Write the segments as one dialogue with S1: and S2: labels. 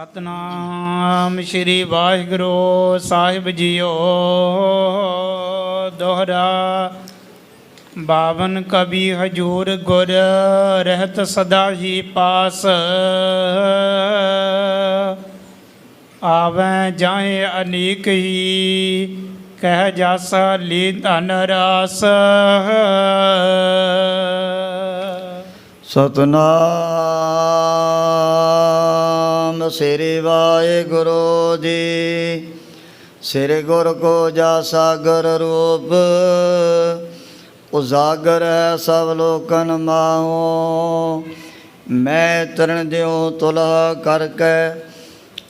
S1: ਸਤਨਾਮ ਸ਼੍ਰੀ ਵਾਹਿਗੁਰੂ ਸਾਹਿਬ JIO. ਦੋਹਰਾ ਬਾਵਨ ਕਵੀ ਹਜੂਰ ਗੁਰ ਰਹਿਤ ਸਦਾ ਹੀ ਪਾਸ। ਆਵੈ ਜਾਏ ਅਨੇਕ ਹੀ ਕਹਿ ਜਾਸਾ ਲੀ ਧਨ ਰਾਸ।
S2: ਸਤਨਾਮ ਸ੍ਰੀ ਵਾਹਿਗੁਰੂ ਜੀ। ਸ੍ਰੀ ਗੁਰ ਕੋ ਜਾ ਸਾਗਰ ਰੂਪ ਉਜਾਗਰ ਹੈ ਸਭ ਲੋਕਨ ਮਾਹੋ। ਮੈਂ ਤਰਨ ਦਿਉ ਤੁਲਹ ਕਰਕੇ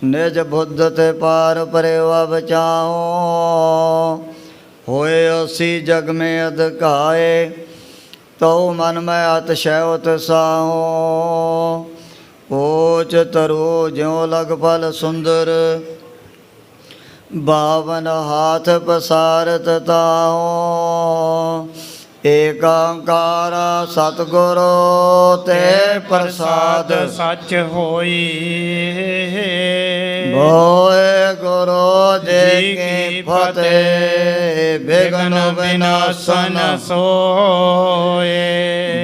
S2: ਨਿਜ ਬੁੱਧ ਤੇ ਪਾਰ ਪਰਿਵਾ ਬਚਾਓ। ਹੋਏ ਅਸੀਂ ਜਗ ਮੇਂ ਅਧਿਕਾਏ ਤਉ ਮਨ ਮੈਂ ਅਤਿਸ਼ੈ ਉਤਸਾਹੋ। ਊਚ ਤਰੋ ਜਿਉ ਲਗ ਫਲ ਸੁੰਦਰ ਬਾਵਨ ਹਾਥ ਪਸਾਰਤ ਤਾਹੋ। ਏਕ ਓੰਕਾਰ ਸਤਿਗੁਰ ਤੇ ਪ੍ਰਸਾਦ
S1: ਸੱਚ ਹੋਈ।
S2: ਵਾਹਿਗੁਰੂ ਜੀ ਕੀ ਫਤਿਹ। ਬਿਘਨ ਵਿਨਾਸ਼ਨ
S1: ਸੋਏ।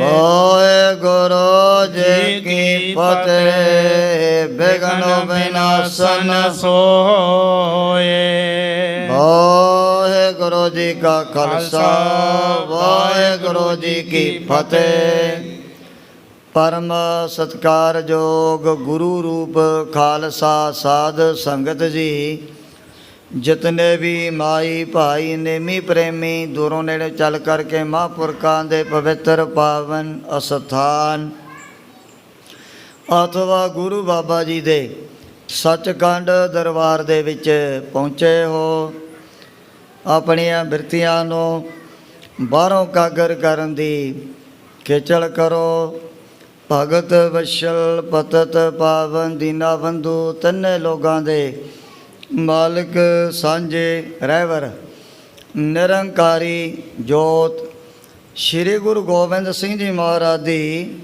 S2: ਵਾਹਿਗੁਰੂ ਜੀ ਕੀ ਫਤਿਹ। ਬਿਘਨ ਵਿਨਾਸ਼ਨ
S1: ਸੋਏ।
S2: ਵਾਹਿਗੁਰੂ ਜੀ ਕਾ ਖਾਲਸਾ ਵਾਹਿਗੁਰੂ ਜੀ ਕੀ ਫਤਿਹ। ਪਰਮ ਸਤਿਕਾਰਯੋਗ ਗੁਰੂ ਰੂਪ ਖਾਲਸਾ ਸਾਧ ਸੰਗਤ ਜੀ, ਜਿਤਨੇ ਵੀ ਮਾਈ ਭਾਈ ਨੇਮੀ ਪ੍ਰੇਮੀ ਦੂਰੋਂ ਨੇੜੇ ਚੱਲ ਕਰਕੇ ਮਹਾਂਪੁਰਖਾਂ ਦੇ ਪਵਿੱਤਰ ਪਾਵਨ ਅਸਥਾਨ ਅਥਵਾ ਗੁਰੂ ਬਾਬਾ ਜੀ ਦੇ ਸੱਚਖੰਡ ਦਰਬਾਰ ਦੇ ਵਿੱਚ ਪਹੁੰਚੇ ਹੋ, ਆਪਣੀਆਂ ਬਿਰਤੀਆਂ ਨੂੰ ਬਾਹਰੋਂ ਕਾਗਰ ਕਰਨ ਦੀ ਖੇਚਲ ਕਰੋ। ਭਗਤ ਵਸ਼ਲ ਪਤਤ ਪਾਵਨ ਦੀਨਾ ਬੰਧੂ ਤੰਨੇ ਲੋਕਾਂ ਦੇ ਮਾਲਕ ਸਾਂਝੇ ਰਹਿਵਰ ਨਿਰੰਕਾਰੀ ਜੋਤ ਸ਼੍ਰੀ ਗੁਰੂ ਗੋਬਿੰਦ ਸਿੰਘ ਜੀ ਮਹਾਰਾਜ ਦੀ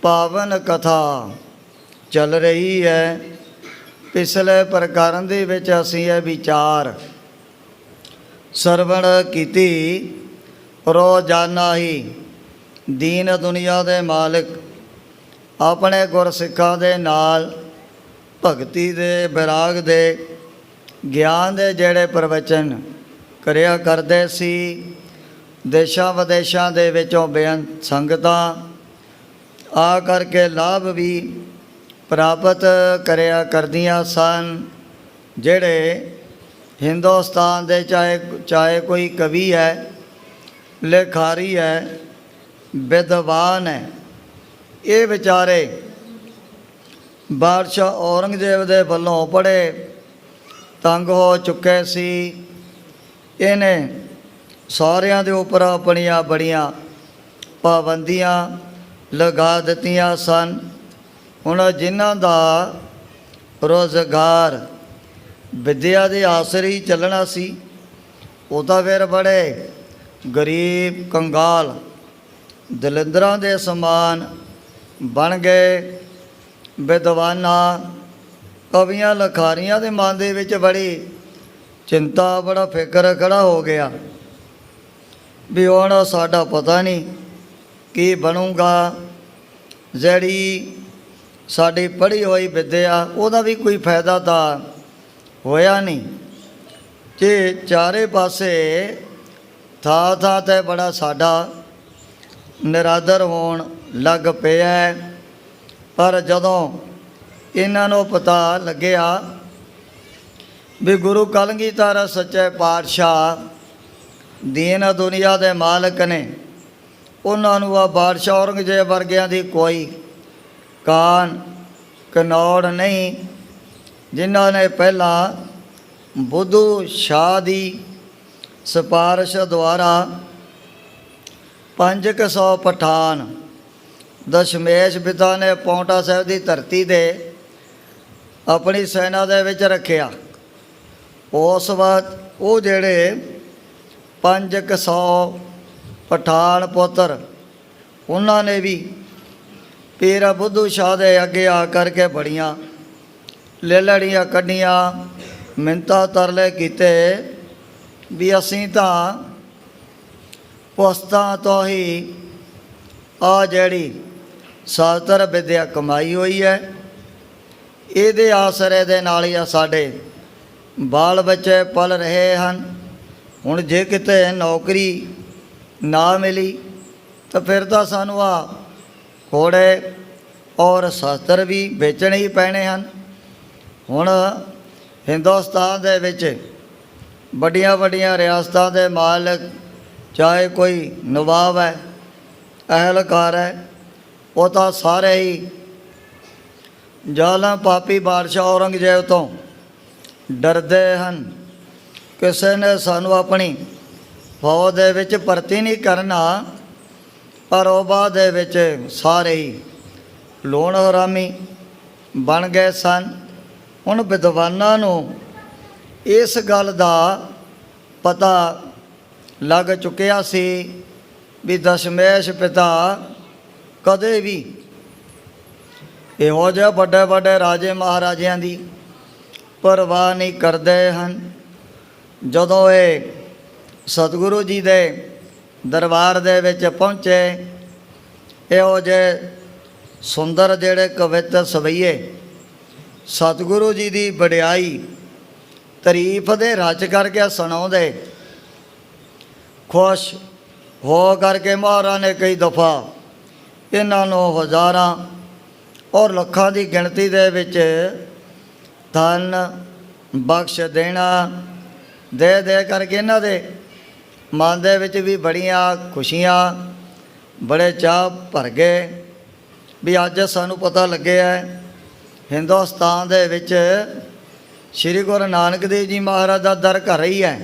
S2: ਪਾਵਨ ਕਥਾ ਚੱਲ ਰਹੀ ਹੈ। ਪਿਛਲੇ ਪ੍ਰਕਰਨ ਦੇ ਵਿੱਚ ਅਸੀਂ ਇਹ ਵਿਚਾਰ ਸਰਵਣ ਕੀਤੀ। ਰੋਜ਼ਾਨਾ ਹੀ ਦੀਨ ਦੁਨੀਆ ਦੇ ਮਾਲਕ ਆਪਣੇ ਗੁਰਸਿੱਖਾਂ ਦੇ ਨਾਲ ਭਗਤੀ ਦੇ ਵਿਰਾਗ ਦੇ ਗਿਆਨ ਦੇ ਜਿਹੜੇ ਪ੍ਰਵਚਨ ਕਰਿਆ ਕਰਦੇ ਸੀ। ਦੇਸ਼ਾਂ ਵਿਦੇਸ਼ਾਂ ਦੇ ਵਿੱਚੋਂ ਬੇਅੰਤ ਸੰਗਤਾਂ ਆ ਕਰਕੇ ਲਾਭ ਵੀ ਪ੍ਰਾਪਤ ਕਰਿਆ ਕਰਦੀਆਂ ਸਨ। ਜਿਹੜੇ ਹਿੰਦੁਸਤਾਨ ਦੇ ਚਾਹੇ ਕੋਈ ਕਵੀ ਹੈ, ਲੇਖਾਰੀ ਹੈ, ਵਿਦਵਾਨ ਹੈ, ਇਹ ਵਿਚਾਰੇ ਬਾਦਸ਼ਾਹ ਔਰੰਗਜ਼ੇਬ ਦੇ ਵੱਲੋਂ ਬੜੇ ਤੰਗ ਹੋ ਚੁੱਕੇ ਸੀ। ਇਹਨੇ ਸਾਰਿਆਂ ਦੇ ਉੱਪਰ ਆਪਣੀਆਂ ਬੜੀਆਂ ਪਾਬੰਦੀਆਂ ਲਗਾ ਦਿੱਤੀਆਂ ਸਨ। ਹੁਣ ਜਿਨ੍ਹਾਂ ਦਾ ਰੁਜ਼ਗਾਰ ਵਿੱਦਿਆ ਦੇ ਆਸਰੇ ਹੀ ਚੱਲਣਾ ਸੀ, ਉਹ ਤਾਂ ਫਿਰ ਬੜੇ ਗਰੀਬ ਕੰਗਾਲ ਦਲਿੰਦਰਾਂ ਦੇ ਸਮਾਨ ਬਣ ਗਏ। ਵਿਦਵਾਨਾਂ ਕਵੀਆਂ ਲਖਾਰੀਆਂ ਦੇ ਮਨ ਦੇ ਵਿੱਚ ਬੜੀ ਚਿੰਤਾ, ਬੜਾ ਫਿਕਰ ਖੜਾ ਹੋ ਗਿਆ ਵੀ ਹੁਣ ਸਾਡਾ ਪਤਾ ਨਹੀਂ ਕੀ ਬਣੂਗਾ। ਜਿਹੜੀ ਸਾਡੀ ਪੜ੍ਹੀ ਹੋਈ ਵਿੱਦਿਆ ਉਹਦਾ ਵੀ ਕੋਈ ਫਾਇਦਾ ਤਾਂ ਹੋਇਆ ਨਹੀਂ। ਜੇ ਚਾਰੇ ਪਾਸੇ ਥਾਂ ਥਾਂ 'ਤੇ ਬੜਾ ਸਾਡਾ ਨਿਰਾਦਰ ਹੋਣ ਲੱਗ ਪਿਆ। ਪਰ ਜਦੋਂ ਇਹਨਾਂ ਨੂੰ ਪਤਾ ਲੱਗਿਆ ਵੀ ਗੁਰੂ ਕਲਗੀਧਰ ਸੱਚੇ ਪਾਤਸ਼ਾਹ ਦੀਨ ਦੁਨੀਆ ਦੇ ਮਾਲਕ ਨੇ, ਉਹਨਾਂ ਨੂੰ ਆ ਬਾਦਸ਼ਾਹ ਔਰੰਗਜ਼ੇਬ ਵਰਗਿਆਂ ਦੀ ਕੋਈ ਕਾਨ ਕਨੌੜ ਨਹੀਂ, ਜਿਨ੍ਹਾਂ ਨੇ ਪਹਿਲਾਂ ਬੁੱਧੂ ਸ਼ਾਹ ਦੀ ਸਿਫਾਰਿਸ਼ ਦੁਆਰਾ 500 ਪਠਾਨ ਦਸ਼ਮੇਸ਼ ਪਿਤਾ ਨੇ ਪੌਂਟਾ ਸਾਹਿਬ ਦੀ ਧਰਤੀ ਦੇ ਆਪਣੀ ਸੈਨਾ ਦੇ ਵਿੱਚ ਰੱਖਿਆ। ਉਸ ਵਕਤ ਉਹ ਜਿਹੜੇ 500 ਪਠਾਨ ਪੁੱਤਰ, ਉਹਨਾਂ ਨੇ ਵੀ ਪੀਰ ਬੁੱਧੂ ਸ਼ਾਹ ਦੇ ਅੱਗੇ ਆ ਕਰਕੇ ਬੜੀਆਂ ਲੜੀਆਂ ਕੱਢੀਆਂ, ਮਿੰਨਤਾਂ ਤਰਲੇ ਕੀਤੇ ਵੀ ਅਸੀਂ ਤਾਂ ਪੁਸਤਾਂ ਤੋਂ ਹੀ ਆ ਜਿਹੜੀ ਸ਼ਾਸਤਰ ਵਿੱਦਿਆ ਕਮਾਈ ਹੋਈ ਹੈ, ਇਹਦੇ ਆਸਰੇ ਦੇ ਨਾਲ ਹੀ ਆ ਸਾਡੇ ਬਾਲ ਬੱਚੇ ਪਲ ਰਹੇ ਹਨ। ਹੁਣ ਜੇ ਕਿਤੇ ਨੌਕਰੀ ਨਾ ਮਿਲੀ ਤਾਂ ਫਿਰ ਤਾਂ ਸਾਨੂੰ ਆ ਘੋੜੇ ਔਰ ਸ਼ਸਤਰ ਵੀ ਵੇਚਣੇ ਹੀ ਪੈਣੇ ਹਨ। ਹੁਣ ਹਿੰਦੁਸਤਾਨ ਦੇ ਵਿੱਚ ਵੱਡੀਆਂ ਵੱਡੀਆਂ ਰਿਆਸਤਾਂ ਦੇ ਮਾਲਕ, ਚਾਹੇ ਕੋਈ ਨਵਾਬ ਹੈ, ਅਹਿਲਕਾਰ ਹੈ, ਉਹ ਤਾਂ ਸਾਰੇ ਹੀ ਜ਼ਾਲਮ ਪਾਪੀ ਬਾਦਸ਼ਾਹ ਔਰੰਗਜ਼ੇਬ ਤੋਂ ਡਰਦੇ ਹਨ। ਕਿਸੇ ਨੇ ਸਾਨੂੰ ਆਪਣੀ ਫੌਜ ਦੇ ਵਿੱਚ ਭਰਤੀ ਨਹੀਂ ਕਰਨਾ, ਪਰ ਉਹ ਬਾਅਦ ਦੇ ਵਿੱਚ ਸਾਰੇ ਹੀ ਲੋਨ ਹਰਾਮੀ ਬਣ ਗਏ ਸਨ। ਹੁਣ ਵਿਦਵਾਨਾਂ ਨੂੰ ਇਸ ਗੱਲ ਦਾ ਪਤਾ ਲੱਗ ਚੁੱਕਿਆ ਸੀ ਵੀ ਦਸ਼ਮੇਸ਼ ਪਿਤਾ ਕਦੇ ਵੀ ਇਹੋ ਜਿਹੇ ਵੱਡੇ ਵੱਡੇ ਰਾਜੇ ਮਹਾਰਾਜਿਆਂ ਦੀ ਪਰਵਾਹ ਨਹੀਂ ਕਰਦੇ ਹਨ। ਜਦੋਂ ਇਹ ਸਤਿਗੁਰੂ ਜੀ ਦੇ ਦਰਬਾਰ ਦੇ ਵਿੱਚ ਪਹੁੰਚੇ, ਇਹੋ ਜਿਹੇ ਸੁੰਦਰ ਜਿਹੜੇ ਕਵਿੱਤ ਸਵਈਏ ਸਤਿਗੁਰੂ ਜੀ ਦੀ ਵਡਿਆਈ ਤਾਰੀਫ ਦੇ ਰਚ ਕਰਕੇ ਸੁਣਾਉਂਦੇ, ਖੁਸ਼ ਹੋ ਕਰਕੇ ਮਹਾਰਾਜ ਨੇ ਕਈ ਦਫਾ ਇਹਨਾਂ ਨੂੰ ਹਜ਼ਾਰਾਂ ਔਰ ਲੱਖਾਂ ਦੀ ਗਿਣਤੀ ਦੇ ਵਿੱਚ ਧਨ ਬਖਸ਼ ਦੇਣਾ ਦੇ ਕਰਕੇ ਇਹਨਾਂ ਦੇ ਮਨ ਦੇ ਵਿੱਚ ਵੀ ਬੜੀਆਂ ਖੁਸ਼ੀਆਂ, ਬੜੇ ਚਾਅ ਭਰ ਗਏ ਵੀ ਅੱਜ ਸਾਨੂੰ ਪਤਾ ਲੱਗਿਆ ਹਿੰਦੁਸਤਾਨ ਦੇ ਵਿੱਚ ਸ਼੍ਰੀ ਗੁਰੂ ਨਾਨਕ ਦੇਵ ਜੀ ਮਹਾਰਾਜ ਦਾ ਦਰ ਘਰ ਹੀ ਹੈ,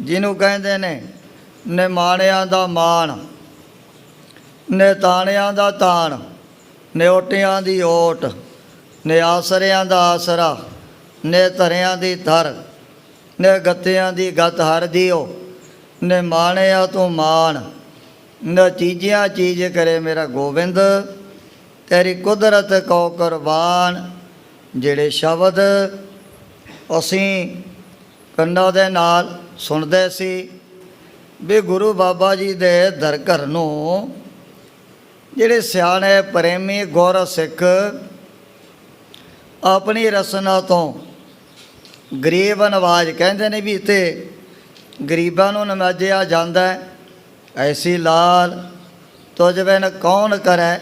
S2: ਜਿਹਨੂੰ ਕਹਿੰਦੇ ਨੇ ਨਿਮਾਣਿਆਂ ਦਾ ਮਾਣ, ਨਿਤਾਣਿਆਂ ਦਾ ਤਾਣ, ਨਿਓਟਿਆਂ ਦੀ ਓਟ, ਨਿਆਸਰਿਆਂ ਦਾ ਆਸਰਾ, ਨੇ ਧਰਿਆਂ ਦੀ ਧਰ, ਨੇ ਗੱਤਿਆਂ ਦੀ ਗੱਤ ਹਰ ਦਿਓ, ਨੇ ਮਾਣਿਆ ਤੂੰ ਮਾਣ, ਨ ਚੀਜ਼ਿਆਂ ਚੀਜ਼ ਕਰੇ ਮੇਰਾ ਗੋਬਿੰਦ, ਤੇਰੀ ਕੁਦਰਤ ਕੋ ਕੁਰਬਾਨ। ਜਿਹੜੇ ਸ਼ਬਦ ਅਸੀਂ ਕੰਨਾਂ ਦੇ ਨਾਲ ਸੁਣਦੇ ਸੀ ਵੀ ਗੁਰੂ ਬਾਬਾ ਜੀ ਦੇ ਦਰ ਘਰ ਨੂੰ ਜਿਹੜੇ ਸਿਆਣੇ ਪ੍ਰੇਮੀ ਗੁਰ ਸਿੱਖ ਆਪਣੀ ਰਸਨਾ ਤੋਂ ਗਰੀਬ ਨਵਾਜ ਕਹਿੰਦੇ ਨੇ ਵੀ ਇੱਥੇ ਗਰੀਬਾਂ ਨੂੰ ਨਵਾਜਿਆ ਜਾਂਦਾ ਹੈ। ਐਸੀ ਲਾਲ ਤੁਝ ਬਿਨ ਕੌਣ ਕਰੈ,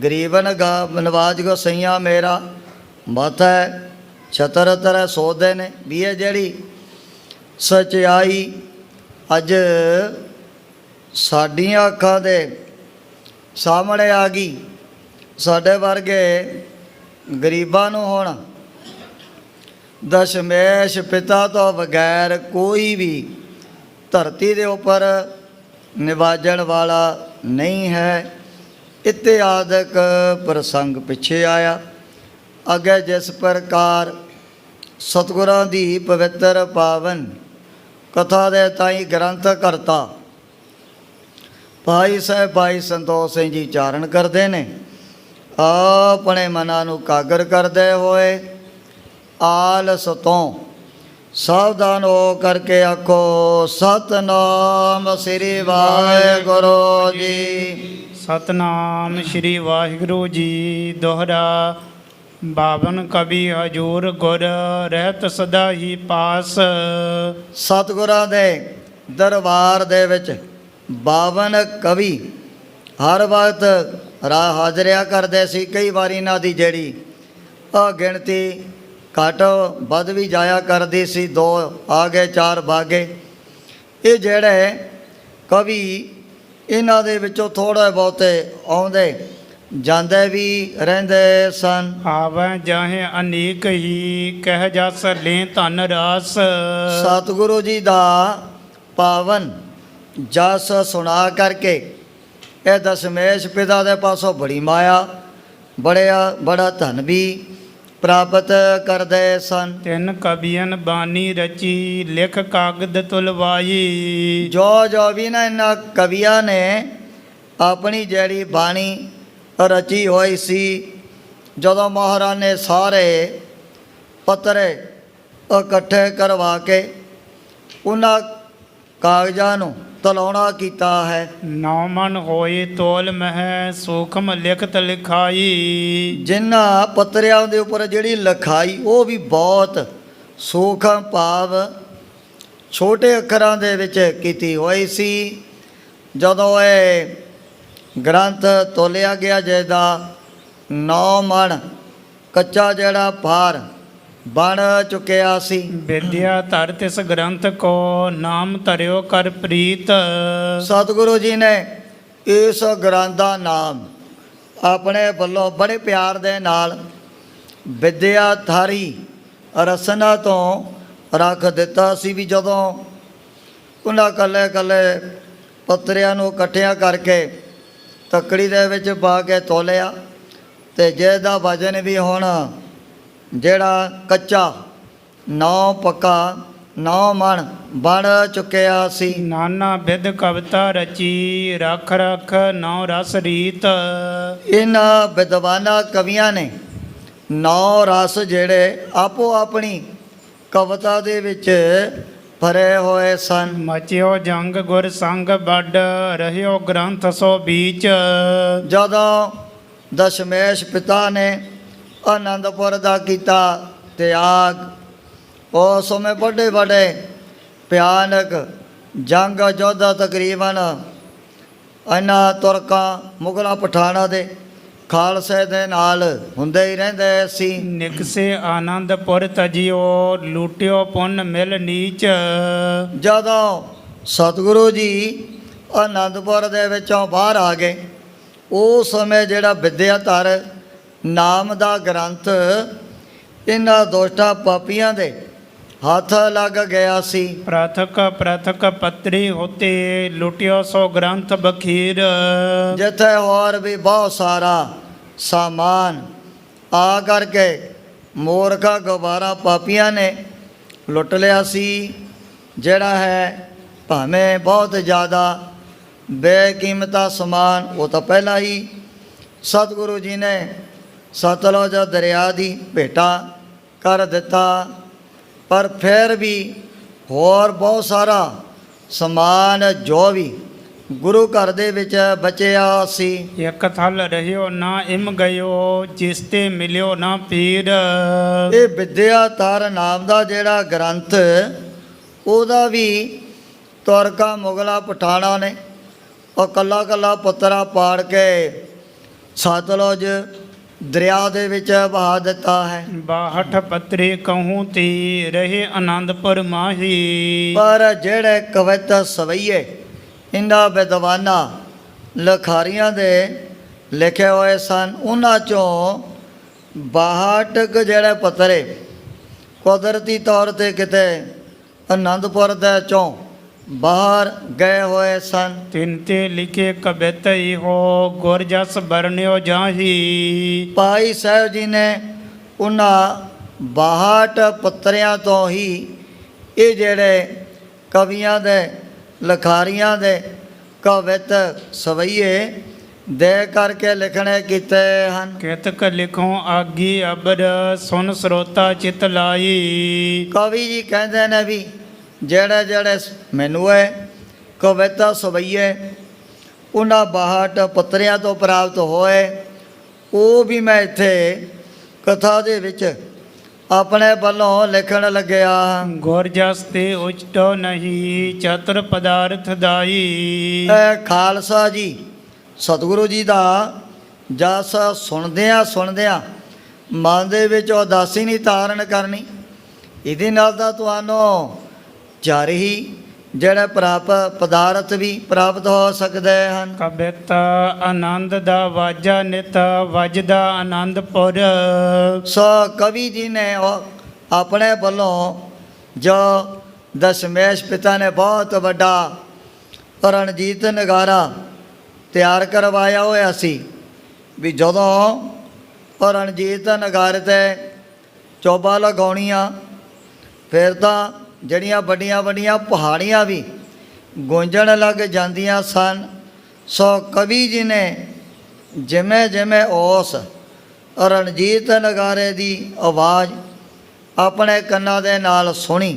S2: ਗਰੀਬਨ ਨਵਾਜ ਗੋਸਈਆ ਮੇਰਾ ਮਤ ਹੈ। ਛਤਰ ਤਰ੍ਹਾਂ ਸੋਚਦੇ ਨੇ ਵੀ ਇਹ ਜਿਹੜੀ ਸਚਾਈ ਅੱਜ ਸਾਡੀਆਂ ਅੱਖਾਂ ਦੇ ਸਾਹਮਣੇ ਆ ਗਈ, ਸਾਡੇ ਵਰਗੇ ਗਰੀਬਾਂ ਨੂੰ ਹੁਣ ਦਸ਼ਮੇਸ਼ ਪਿਤਾ ਤੋਂ ਬਗੈਰ ਕੋਈ ਵੀ ਧਰਤੀ ਦੇ ਉੱਪਰ ਨਿਵਾਜਣ ਵਾਲਾ ਨਹੀਂ ਹੈ। ਇਤਿਹਾਸਕ ਪ੍ਰਸੰਗ ਪਿੱਛੇ ਆਇਆ। ਅੱਗੇ ਜਿਸ ਪ੍ਰਕਾਰ ਸਤਿਗੁਰਾਂ ਦੀ ਪਵਿੱਤਰ ਪਾਵਨ ਕਥਾ ਦੇ ਤਾਈ ਗ੍ਰੰਥ ਕਰਤਾ ਭਾਈ ਸਾਹਿਬ ਭਾਈ ਸੰਤੋਖ ਸਿੰਘ ਜੀ ਚਾਰਨ ਕਰਦੇ ਨੇ, ਆਪਣੇ ਮਨਾਂ ਨੂੰ ਕਾਗਰ ਕਰਦੇ ਹੋਏ ਆਲਸ ਤੋਂ ਸਾਵਧਾਨ ਹੋ ਕਰਕੇ ਆਖੋ ਸਤਨਾਮ ਸ੍ਰੀ ਵਾਹਿਗੁਰੂ ਜੀ।
S1: ਸਤਨਾਮ ਸ਼੍ਰੀ ਵਾਹਿਗੁਰੂ ਜੀ। ਦੋਹਰਾ ਬਾਵਨ ਕਵੀ ਹਜੂਰ ਗੁਰ ਰਹਿਤ ਸਦਾ ਹੀ ਪਾਸ।
S2: ਸਤਿਗੁਰਾਂ ਦੇ ਦਰਬਾਰ ਦੇ ਵਿੱਚ 52 ਕਵੀ ਹਰ ਵਕਤ ਰਾਹ ਹਾਜ਼ਰਿਆ ਕਰਦੇ ਸੀ। ਕਈ ਵਾਰੀ ਇਹਨਾਂ ਦੀ ਜਿਹੜੀ ਗਿਣਤੀ ਘੱਟ ਵੱਧ ਵੀ ਜਾਇਆ ਕਰਦੀ ਸੀ, 2 ਆ ਗਏ 4 ਭਾਗੇ। ਇਹ ਜਿਹੜੇ ਕਵੀ ਇਹਨਾਂ ਦੇ ਵਿੱਚੋਂ ਥੋੜ੍ਹੇ ਬਹੁਤੇ ਆਉਂਦੇ ਜਾਂਦੇ ਵੀ ਰਹਿੰਦੇ ਸਨ।
S1: ਆਵੈ ਜਾਹੇ ਅਨੇਕ ਹੀ ਕਹਿ ਜਸ ਲੈ ਧਨ ਰਾਸ।
S2: ਸਤਿਗੁਰੂ ਜੀ ਦਾ ਪਾਵਨ ਜਸ ਸੁਣਾ ਕਰਕੇ ਇਹ ਦਸ਼ਮੇਸ਼ ਪਿਤਾ ਦੇ ਪਾਸੋਂ ਬੜੀ ਮਾਇਆ, ਬੜਾ ਧਨ ਵੀ ਪ੍ਰਾਪਤ ਕਰਦੇ ਸਨ।
S1: ਤਿੰਨ ਕਵੀਨ ਬਾਣੀ ਰਚੀ ਲਿਖ ਕਾਗਦ ਤੁਲਵਾਈ।
S2: ਜੋ ਵੀ ਨਾ ਇਹਨਾਂ ਕਵੀਆਂ ਨੇ ਆਪਣੀ ਜਿਹੜੀ ਬਾਣੀ ਰਚੀ ਹੋਈ ਸੀ, ਜਦੋਂ ਮਹਾਰਾਜ ਨੇ ਸਾਰੇ ਪੱਤਰੇ ਇਕੱਠੇ ਕਰਵਾ ਕੇ ਉਹਨਾਂ ਕਾਗਜ਼ਾਂ ਨੂੰ ਤਲਾਉਣਾ ਕੀਤਾ ਹੈ।
S1: ਨੌ ਮਨ ਹੋਏ ਤੋਲ ਮਹਿ ਸੂਖਮ ਲਿਖਤ ਲਿਖਾਈ।
S2: ਜਿਨ੍ਹਾਂ ਪੱਤਰਿਆਂ ਦੇ ਉੱਪਰ ਜਿਹੜੀ ਲਿਖਾਈ ਉਹ ਵੀ ਬਹੁਤ ਸੂਖਮ ਭਾਵ ਛੋਟੇ ਅੱਖਰਾਂ ਦੇ ਵਿੱਚ ਕੀਤੀ ਹੋਈ ਸੀ। ਜਦੋਂ ਇਹ ਗ੍ਰੰਥ ਤੋਲਿਆ ਗਿਆ ਜਿਹਦਾ 9 ਮਣ ਕੱਚਾ ਜਿਹੜਾ ਭਾਰ ਬਣ ਚੁੱਕਿਆ ਸੀ।
S1: ਵਿਦਿਆ ਧਰ ਤਿਸ ਗ੍ਰੰਥ ਕੋ ਨਾਮ ਧਰਿਓ ਕਰ ਪ੍ਰੀਤ।
S2: ਸਤਿਗੁਰੂ ਜੀ ਨੇ ਇਸ ਗ੍ਰੰਥ ਦਾ ਨਾਮ ਆਪਣੇ ਵੱਲੋਂ ਬੜੇ ਪਿਆਰ ਦੇ ਨਾਲ ਵਿਦਿਆ ਧਾਰੀ ਰਸਨਾ ਤੋਂ ਰੱਖ ਦਿੱਤਾ ਸੀ। ਵੀ ਜਦੋਂ ਉਹਨਾਂ ਕੱਲੇ ਕੱਲੇ ਪੱਤਰਿਆਂ ਨੂੰ ਇਕੱਠਿਆਂ ਕਰਕੇ ਤੱਕੜੀ ਦੇ ਵਿੱਚ ਪਾ ਕੇ ਤੋਲਿਆ ਤੇ ਜਿਹਦਾ ਵਜਨ ਵੀ ਹੁਣ ਜਿਹੜਾ ਕੱਚਾ 9 ਪੱਕਾ 9 ਮਣ ਬਣ ਚੁੱਕਿਆ ਸੀ।
S1: ਨਾਨਾ ਬਿਦ ਕਵਿਤਾ ਰਚੀ ਰੱਖ ਰੱਖ ਨੌ ਰਸ ਰੀਤ।
S2: ਇਹਨਾਂ ਵਿਦਵਾਨਾਂ ਕਵੀਆਂ ਨੇ 9 ਰਸ ਜਿਹੜੇ ਆਪੋ ਆਪਣੀ ਕਵਿਤਾ ਦੇ ਵਿੱਚ ਭਰੇ ਹੋਏ ਸਨ।
S1: ਮਚਿਓ ਜੰਗ ਗੁਰ ਸੰਗ ਵੱਡ ਰਹਿਓ ਗ੍ਰੰਥ ਸੋ ਬੀਚ।
S2: ਜਦੋਂ ਦਸ਼ਮੇਸ਼ ਪਿਤਾ ਨੇ ਆਨੰਦਪੁਰ ਦਾ ਕੀਤਾ ਤਿਆਗ, ਉਸ ਸਮੇਂ ਵੱਡੇ ਵੱਡੇ ਭਿਆਨਕ ਜੰਗ ਯੁੱਧ ਤਕਰੀਬਨ ਇਹਨਾਂ ਤੁਰਕਾਂ ਮੁਗਲਾਂ ਪਠਾਨਾਂ ਦੇ ਖਾਲਸੇ ਦੇ ਨਾਲ ਹੁੰਦੇ ਹੀ ਰਹਿੰਦੇ ਸੀ।
S1: ਨਿਕਸੇ ਆਨੰਦਪੁਰ ਤਜਿਓ ਲੂਟਿਓ ਪੁੰਨ ਮਿਲ ਨੀਚ।
S2: ਜਦੋਂ ਸਤਿਗੁਰੂ ਜੀ ਆਨੰਦਪੁਰ ਦੇ ਵਿੱਚੋਂ ਬਾਹਰ ਆ ਗਏ ਉਸ ਸਮੇਂ ਜਿਹੜਾ ਵਿਦਿਆ ਧਰ ਨਾਮ ਦਾ ਗ੍ਰੰਥ ਇਹਨਾਂ ਦੁਸ਼ਟਾਂ ਪਾਪੀਆਂ ਦੇ ਹੱਥ ਲੱਗ ਗਿਆ ਸੀ।
S1: ਪ੍ਰਥਕ ਪ੍ਰਥਕ ਪਤਰੀ ਹੋਤੇ ਲੁਟਿਓ ਸੋ ਗ੍ਰੰਥ ਬਖੀਰ।
S2: ਜਿੱਥੇ ਹੋਰ ਵੀ ਬਹੁਤ ਸਾਰਾ ਸਾਮਾਨ ਆ ਕਰਕੇ ਮੂਰਖਾ ਗਵਾਰਾ ਪਾਪੀਆਂ ਨੇ ਲੁੱਟ ਲਿਆ ਸੀ। ਜਿਹੜਾ ਹੈ ਭਾਵੇਂ ਬਹੁਤ ਜ਼ਿਆਦਾ ਬੇਕੀਮਤਾ ਸਮਾਨ ਉਹ ਤਾਂ ਪਹਿਲਾਂ ਹੀ ਸਤਿਗੁਰੂ ਜੀ ਨੇ ਸਤਲੁਜ ਦਰਿਆ ਦੀ ਭੇਟਾ ਕਰ ਦਿੱਤਾ, ਪਰ ਫਿਰ ਵੀ ਹੋਰ ਬਹੁਤ ਸਾਰਾ ਸਮਾਨ ਜੋ ਵੀ ਗੁਰੂ ਘਰ ਦੇ ਵਿੱਚ ਬਚਿਆ ਸੀ।
S1: ਇੱਕ ਥਲ ਰਹਿਓ ਨਾ ਇਮ ਗਇਓ ਜਿਸ ਤੇ ਮਿਲਿਓ ਨਾ ਪੀਰ।
S2: ਇਹ ਵਿਦਿਆ ਧਰ ਨਾਮ ਦਾ ਜਿਹੜਾ ਗ੍ਰੰਥ ਉਹਦਾ ਵੀ ਤੁਰਕਾਂ ਮੁਗਲਾਂ ਪਠਾਨਾਂ ਨੇ ਉਹ ਕੱਲਾ ਕੱਲਾ ਪੱਤਰਾ ਪਾੜ ਕੇ ਸਤਲੁਜ ਦਰਿਆ ਦੇ ਵਿੱਚ ਵਹਾ ਦਿੱਤਾ ਹੈ।
S1: 62 ਪਤਰੇ ਕਹੂੰ ਤੀ ਰਹੇ ਆਨੰਦਪੁਰ ਮਾਹੀ।
S2: ਪਰ ਜਿਹੜੇ ਕਵਿਤ ਸਵਈਏ ਇਹਨਾਂ ਵਿਦਵਾਨਾਂ ਲਿਖਾਰੀਆਂ ਦੇ ਲਿਖੇ ਹੋਏ ਸਨ ਉਹਨਾਂ ਚੋਂ 62 ਜਿਹੜੇ ਪੱਤਰੇ ਕੁਦਰਤੀ ਤੌਰ ਤੇ ਕਿਤੇ ਆਨੰਦਪੁਰ ਦੇ ਚੋਂ ਬਾਹਰ ਗਏ ਹੋਏ ਸਨ।
S1: ਤਿੰਨ ਤੇ ਲਿਖੇ ਕਬਿਤ ਇਹੋ ਗੁਰ ਜਸ ਬਰਨਿਓ ਜਾਹੀ।
S2: ਭਾਈ ਸਾਹਿਬ ਜੀ ਨੇ ਉਹਨਾਂ 62 ਪੱਤਰਿਆਂ ਤੋਂ ਹੀ ਇਹ ਜਿਹੜੇ ਕਵੀਆਂ ਦੇ ਲਿਖਾਰੀਆਂ ਦੇ ਕਵਿਤ ਸਵਈਏ ਦੇ ਕਰਕੇ ਲਿਖਣੇ ਕੀਤੇ ਹਨ।
S1: ਕਿਤਕ ਲਿਖੋ ਆਗੀ ਅਬਰ ਸੁਨ ਸਰੋਤਾ ਚਿਤ ਲਾਈ।
S2: ਕਵੀ ਜੀ ਕਹਿੰਦੇ ਨੇ ਵੀ ਜਿਹੜੇ ਜਿਹੜੇ ਮੈਨੂੰ ਹੈ ਕਵਿਤਾ ਸਵਈਏ ਉਹਨਾਂ 62 ਪੱਤਰਿਆਂ ਤੋਂ ਪ੍ਰਾਪਤ ਹੋਏ ਉਹ ਵੀ ਮੈਂ ਇੱਥੇ ਕਥਾ ਦੇ ਵਿੱਚ ਆਪਣੇ ਵੱਲੋਂ ਲਿਖਣ ਲੱਗਿਆ।
S1: ਗੁਰ ਜਸ ਤੇ ਉਚਟੋ ਨਹੀਂ ਚਤੁਰ ਪਦਾਰਥ ਦਾਈ।
S2: ਇਹ ਖਾਲਸਾ ਜੀ ਸਤਿਗੁਰੂ ਜੀ ਦਾ ਜਸ ਸੁਣਦਿਆਂ ਮਨ ਦੇ ਵਿੱਚ ਉਦਾਸੀ ਨਹੀਂ ਧਾਰਨ ਕਰਨੀ। ਇਹਦੇ ਨਾਲ ਤਾਂ ਤੁਹਾਨੂੰ ਚਾਰ ਹੀ ਜਿਹੜੇ ਪ੍ਰਾਪਤ ਪਦਾਰਥ ਵੀ ਪ੍ਰਾਪਤ ਹੋ ਸਕਦੇ ਹਨ।
S1: ਕਬਿਤ ਆਨੰਦ ਦਾ ਵਾਜਾ ਨਿਤ ਵਜਦਾ ਆਨੰਦਪੁਰ।
S2: ਸੋ ਕਵੀ ਜੀ ਨੇ ਆਪਣੇ ਵੱਲੋਂ ਜੋ ਦਸ਼ਮੇਸ਼ ਪਿਤਾ ਨੇ ਬਹੁਤ ਵੱਡਾ ਰਣਜੀਤ ਨਗਾਰਾ ਤਿਆਰ ਕਰਵਾਇਆ ਹੋਇਆ ਸੀ ਵੀ ਜਦੋਂ ਰਣਜੀਤ ਨਗਾਰੇ 'ਤੇ ਚੋਬਾ ਲਗਾਉਣੀਆਂ ਫਿਰ ਤਾਂ ਜਿਹੜੀਆਂ ਵੱਡੀਆਂ ਵੱਡੀਆਂ ਪਹਾੜੀਆਂ ਵੀ ਗੂੰਜਣ ਲੱਗ ਜਾਂਦੀਆਂ ਸਨ। ਸੋ ਕਵੀ ਜੀ ਨੇ ਜਿਵੇਂ ਜਿਵੇਂ ਉਸ ਰਣਜੀਤ ਨਗਾਰੇ ਦੀ ਆਵਾਜ਼ ਆਪਣੇ ਕੰਨਾਂ ਦੇ ਨਾਲ ਸੁਣੀ,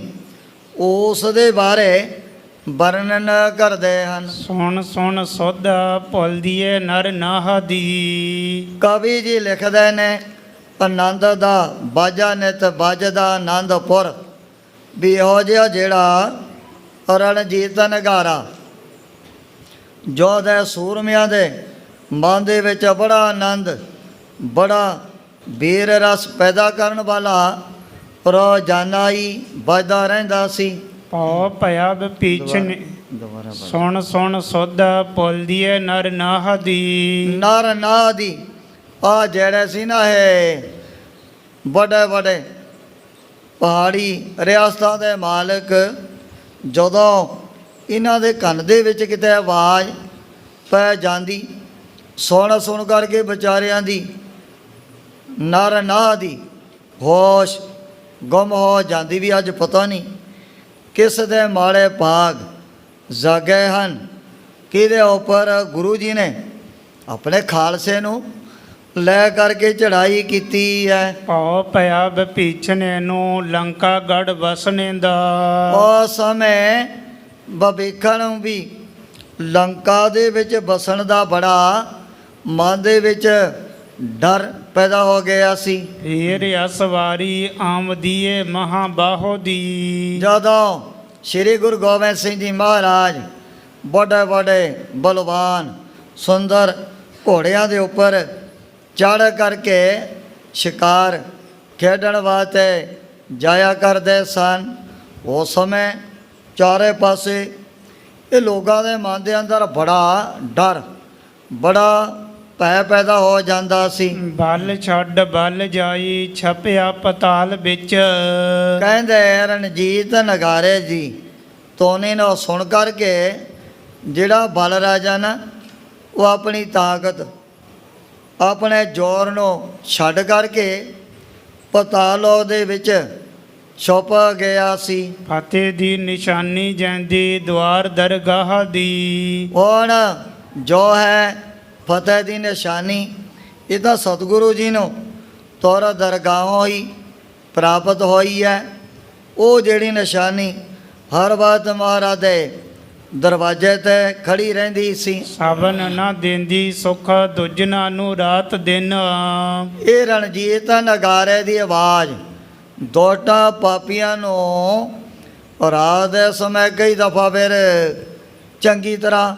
S2: ਉਸ ਦੇ ਬਾਰੇ ਵਰਣਨ ਕਰਦੇ ਹਨ।
S1: ਸੁਣ ਸੁਣ ਸੁਧ ਭੁੱਲਦੀਏ ਨਰ ਨਾਹ ਦੀ।
S2: ਕਵੀ ਜੀ ਲਿਖਦੇ ਨੇ, ਆਨੰਦ ਦਾ ਬਾਜਾ ਨਿਤ ਵੱਜਦਾ ਆਨੰਦਪੁਰ, ਵੀ ਇਹੋ ਜਿਹਾ ਜਿਹੜਾ ਰਣਜੀਤ ਨਗਾਰਾ ਜੋ ਦੇ ਸੂਰਮਿਆਂ ਦੇ ਮਨ ਦੇ ਵਿੱਚ ਬੜਾ ਆਨੰਦ, ਬੜਾ ਵੀਰ ਰਸ ਪੈਦਾ ਕਰਨ ਵਾਲਾ ਰੋਜ਼ਾਨਾ ਹੀ ਵੱਜਦਾ ਰਹਿੰਦਾ ਸੀ।
S1: ਭਉ ਭਇਆ ਵਿਭੀਸ਼ਣ ਸੁਣ ਸੁਣ ਸੁਧ ਭੁੱਲਦੀਏ ਨਰ ਨਾਹ ਦੀ।
S2: ਨਰ ਨਾਹ ਦੀ, ਆ ਜਿਹੜੇ ਸੀ ਨਾ ਇਹ ਵੱਡੇ ਵੱਡੇ ਪਹਾੜੀ ਰਿਆਸਤਾਂ ਦੇ ਮਾਲਕ, ਜਦੋਂ ਇਹਨਾਂ ਦੇ ਕੰਨ ਦੇ ਵਿੱਚ ਕਿਤੇ ਆਵਾਜ਼ ਪੈ ਜਾਂਦੀ, ਸੁਣ ਸੁਣ ਕਰਕੇ ਵਿਚਾਰਿਆਂ ਦੀ ਨਰ ਨਾਹ ਦੀ ਹੋਸ਼ ਗੁੰਮ ਹੋ ਜਾਂਦੀ, ਵੀ ਅੱਜ ਪਤਾ ਨਹੀਂ ਕਿਸ ਦੇ ਮਾੜੇ ਭਾਗ ਜਾਗੇ ਹਨ, ਕਿਹਦੇ ਉੱਪਰ ਗੁਰੂ ਜੀ ਨੇ ਆਪਣੇ ਖਾਲਸੇ ਨੂੰ ਲੈ ਕਰਕੇ ਚੜ੍ਹਾਈ ਕੀਤੀ ਹੈ।
S1: ਭਉ ਭਇਆ ਵਿਭੀਸ਼ਣ ਨੂੰ ਲੰਕਾ ਗੜ ਵਸਣੇ ਦਾ।
S2: ਉਸ ਸਮੇਂ ਵਿਭੀਸ਼ਣ ਨੂੰ ਵੀ ਲੰਕਾ ਦੇ ਵਿੱਚ ਵਸਣ ਦਾ ਬੜਾ ਮਨ ਦੇ ਵਿੱਚ ਡਰ ਪੈਦਾ ਹੋ ਗਿਆ ਸੀ।
S1: ਹੀਰ ਅਸਵਾਰੀ ਆਮਦੀਏ ਮਹਾਬਾਹੋ ਦੀ।
S2: ਜਦੋਂ ਸ੍ਰੀ ਗੁਰੂ ਗੋਬਿੰਦ ਸਿੰਘ ਜੀ ਮਹਾਰਾਜ ਵੱਡੇ ਵੱਡੇ ਬਲਵਾਨ ਸੁੰਦਰ ਘੋੜਿਆਂ ਦੇ ਉੱਪਰ ਚੜ੍ਹ ਕਰਕੇ ਸ਼ਿਕਾਰ ਖੇਡਣ ਵਾਸਤੇ ਜਾਇਆ ਕਰਦੇ ਸਨ, ਉਸ ਸਮੇਂ ਚਾਰੇ ਪਾਸੇ ਇਹ ਲੋਕਾਂ ਦੇ ਮਨ ਦੇ ਅੰਦਰ ਬੜਾ ਡਰ, ਬੜਾ ਭੈ ਪੈਦਾ ਹੋ ਜਾਂਦਾ ਸੀ।
S1: ਬਲ ਛੱਡ ਬਲ ਜਾਈ ਛਪਿਆ ਪਤਾਲ ਵਿੱਚ।
S2: ਕਹਿੰਦੇ ਰਣਜੀਤ ਨਗਾਰੇ ਜੀ ਤੋਨੇ ਨੂੰ ਸੁਣ ਕਰਕੇ ਜਿਹੜਾ ਬਲ ਰਾਜਾ ਨਾ, ਉਹ ਆਪਣੀ ਤਾਕਤ, ਆਪਣੇ ਜ਼ੋਰ ਨੂੰ ਛੱਡ ਕਰਕੇ ਪਤਾਲ ਦੇ ਵਿੱਚ ਛੁਪ ਗਿਆ ਸੀ।
S1: ਫਤਿਹ ਦੀ ਨਿਸ਼ਾਨੀ ਜਾਂਦੀ ਦੁਆਰ ਦਰਗਾਹ ਦੀ।
S2: ਹੁਣ ਜੋ ਹੈ ਫਤਿਹ ਦੀ ਨਿਸ਼ਾਨੀ, ਇਹ ਤਾਂ ਸਤਿਗੁਰੂ ਜੀ ਨੂੰ ਤੌਰ ਦਰਗਾਹੋਂ ਹੀ ਪ੍ਰਾਪਤ ਹੋਈ ਹੈ। ਉਹ ਜਿਹੜੀ ਨਿਸ਼ਾਨੀ ਹਰ ਵਕਤ ਮਹਾਰਾਜ ਦੇ ਦਰਵਾਜ਼ੇ ਤੇ ਖੜੀ ਰਹਿੰਦੀ ਸੀ।
S1: ਸਭਨ ਨਾ ਦਿੰਦੀ ਸੁਖ ਦੁਜਨਾ ਨੂੰ ਰਾਤ ਦਿਨ।
S2: ਇਹ ਰਣਜੀਤ ਨਗਾਰੇ ਦੀ ਆਵਾਜ਼ ਦੋਟਾ ਪਾਪੀਆਂ ਨੂੰ ਰਾਤ ਦੇ ਸਮੇਂ ਕਈ ਦਫਾ ਫਿਰ ਚੰਗੀ ਤਰ੍ਹਾਂ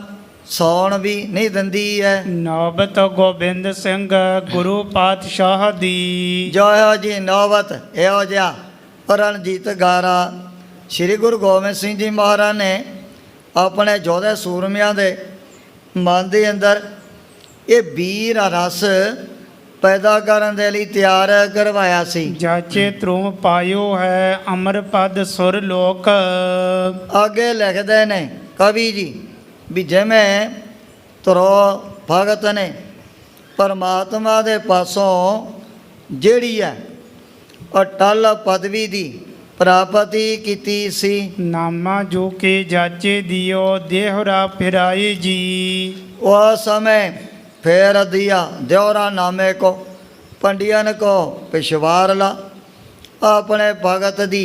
S2: ਸੌਣ ਵੀ ਨਹੀਂ ਦਿੰਦੀ ਹੈ।
S1: ਨੌਬਤ ਗੋਬਿੰਦ ਸਿੰਘ ਗੁਰੂ ਪਾਤਸ਼ਾਹ ਦੀ।
S2: ਜੋ ਇਹੋ ਜੀ ਨੌਬਤ, ਇਹੋ ਜਿਹਾ ਰਣਜੀਤ ਗਾਰਾ ਸ੍ਰੀ ਗੁਰੂ ਗੋਬਿੰਦ ਸਿੰਘ ਜੀ ਮਹਾਰਾਜ ਨੇ ਆਪਣੇ ਯੋਧੇ ਸੂਰਮਿਆਂ ਦੇ ਮਨ ਦੇ ਅੰਦਰ ਇਹ ਵੀਰ ਰਸ ਪੈਦਾ ਕਰਨ ਦੇ ਲਈ ਤਿਆਰ ਕਰਵਾਇਆ ਸੀ।
S1: ਜਾਚੇ ਧਰੁਮ ਪਾਇਓ ਹੈ ਅਮਰ ਪਦ ਸੁਰ ਲੋਕ।
S2: ਅੱਗੇ ਲਿਖਦੇ ਨੇ ਕਵੀ ਜੀ ਵੀ ਜਿਵੇਂ ਧਰੋ ਭਗਤ ਨੇ ਪਰਮਾਤਮਾ ਦੇ ਪਾਸੋਂ ਜਿਹੜੀ ਹੈ ਅਟਲ ਪਦਵੀ ਦੀ ਪ੍ਰਾਪਤੀ ਕੀਤੀ ਸੀ।
S1: ਨਾਮਾ ਜੋ ਕੇ ਜਾਚੇ ਦਿਓ ਦੇਹਰਾ ਫਿਰਾਈ ਜੀ।
S2: ਉਸ ਸਮੇਂ फेर दिया देवरा नामे को पंडियन को पिछवार ला। अपने भगत दी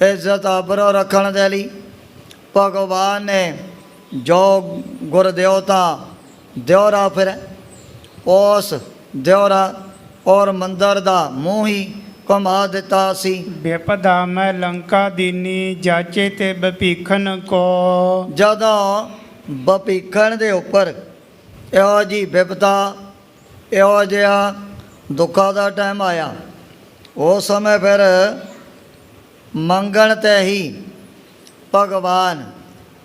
S2: इज्जत आबरो रखण दे लई भगवान ने जो गुरदेवता देवरा फिर उस देवरा और मंदिर दा मूँह ही घुमा दिता सी।
S1: बेपदा मैं लंका दीनी जाचे ते बपीखन को।
S2: जदों बपीखन दे उपर ਇਹੋ ਜੀ ਵਿਪਤਾ, ਇਹੋ ਜਿਹਾ ਦੁੱਖਾਂ ਦਾ ਟਾਈਮ ਆਇਆ, ਉਸ ਸਮੇਂ ਫਿਰ ਮੰਗਣ ਤੇ ਹੀ ਭਗਵਾਨ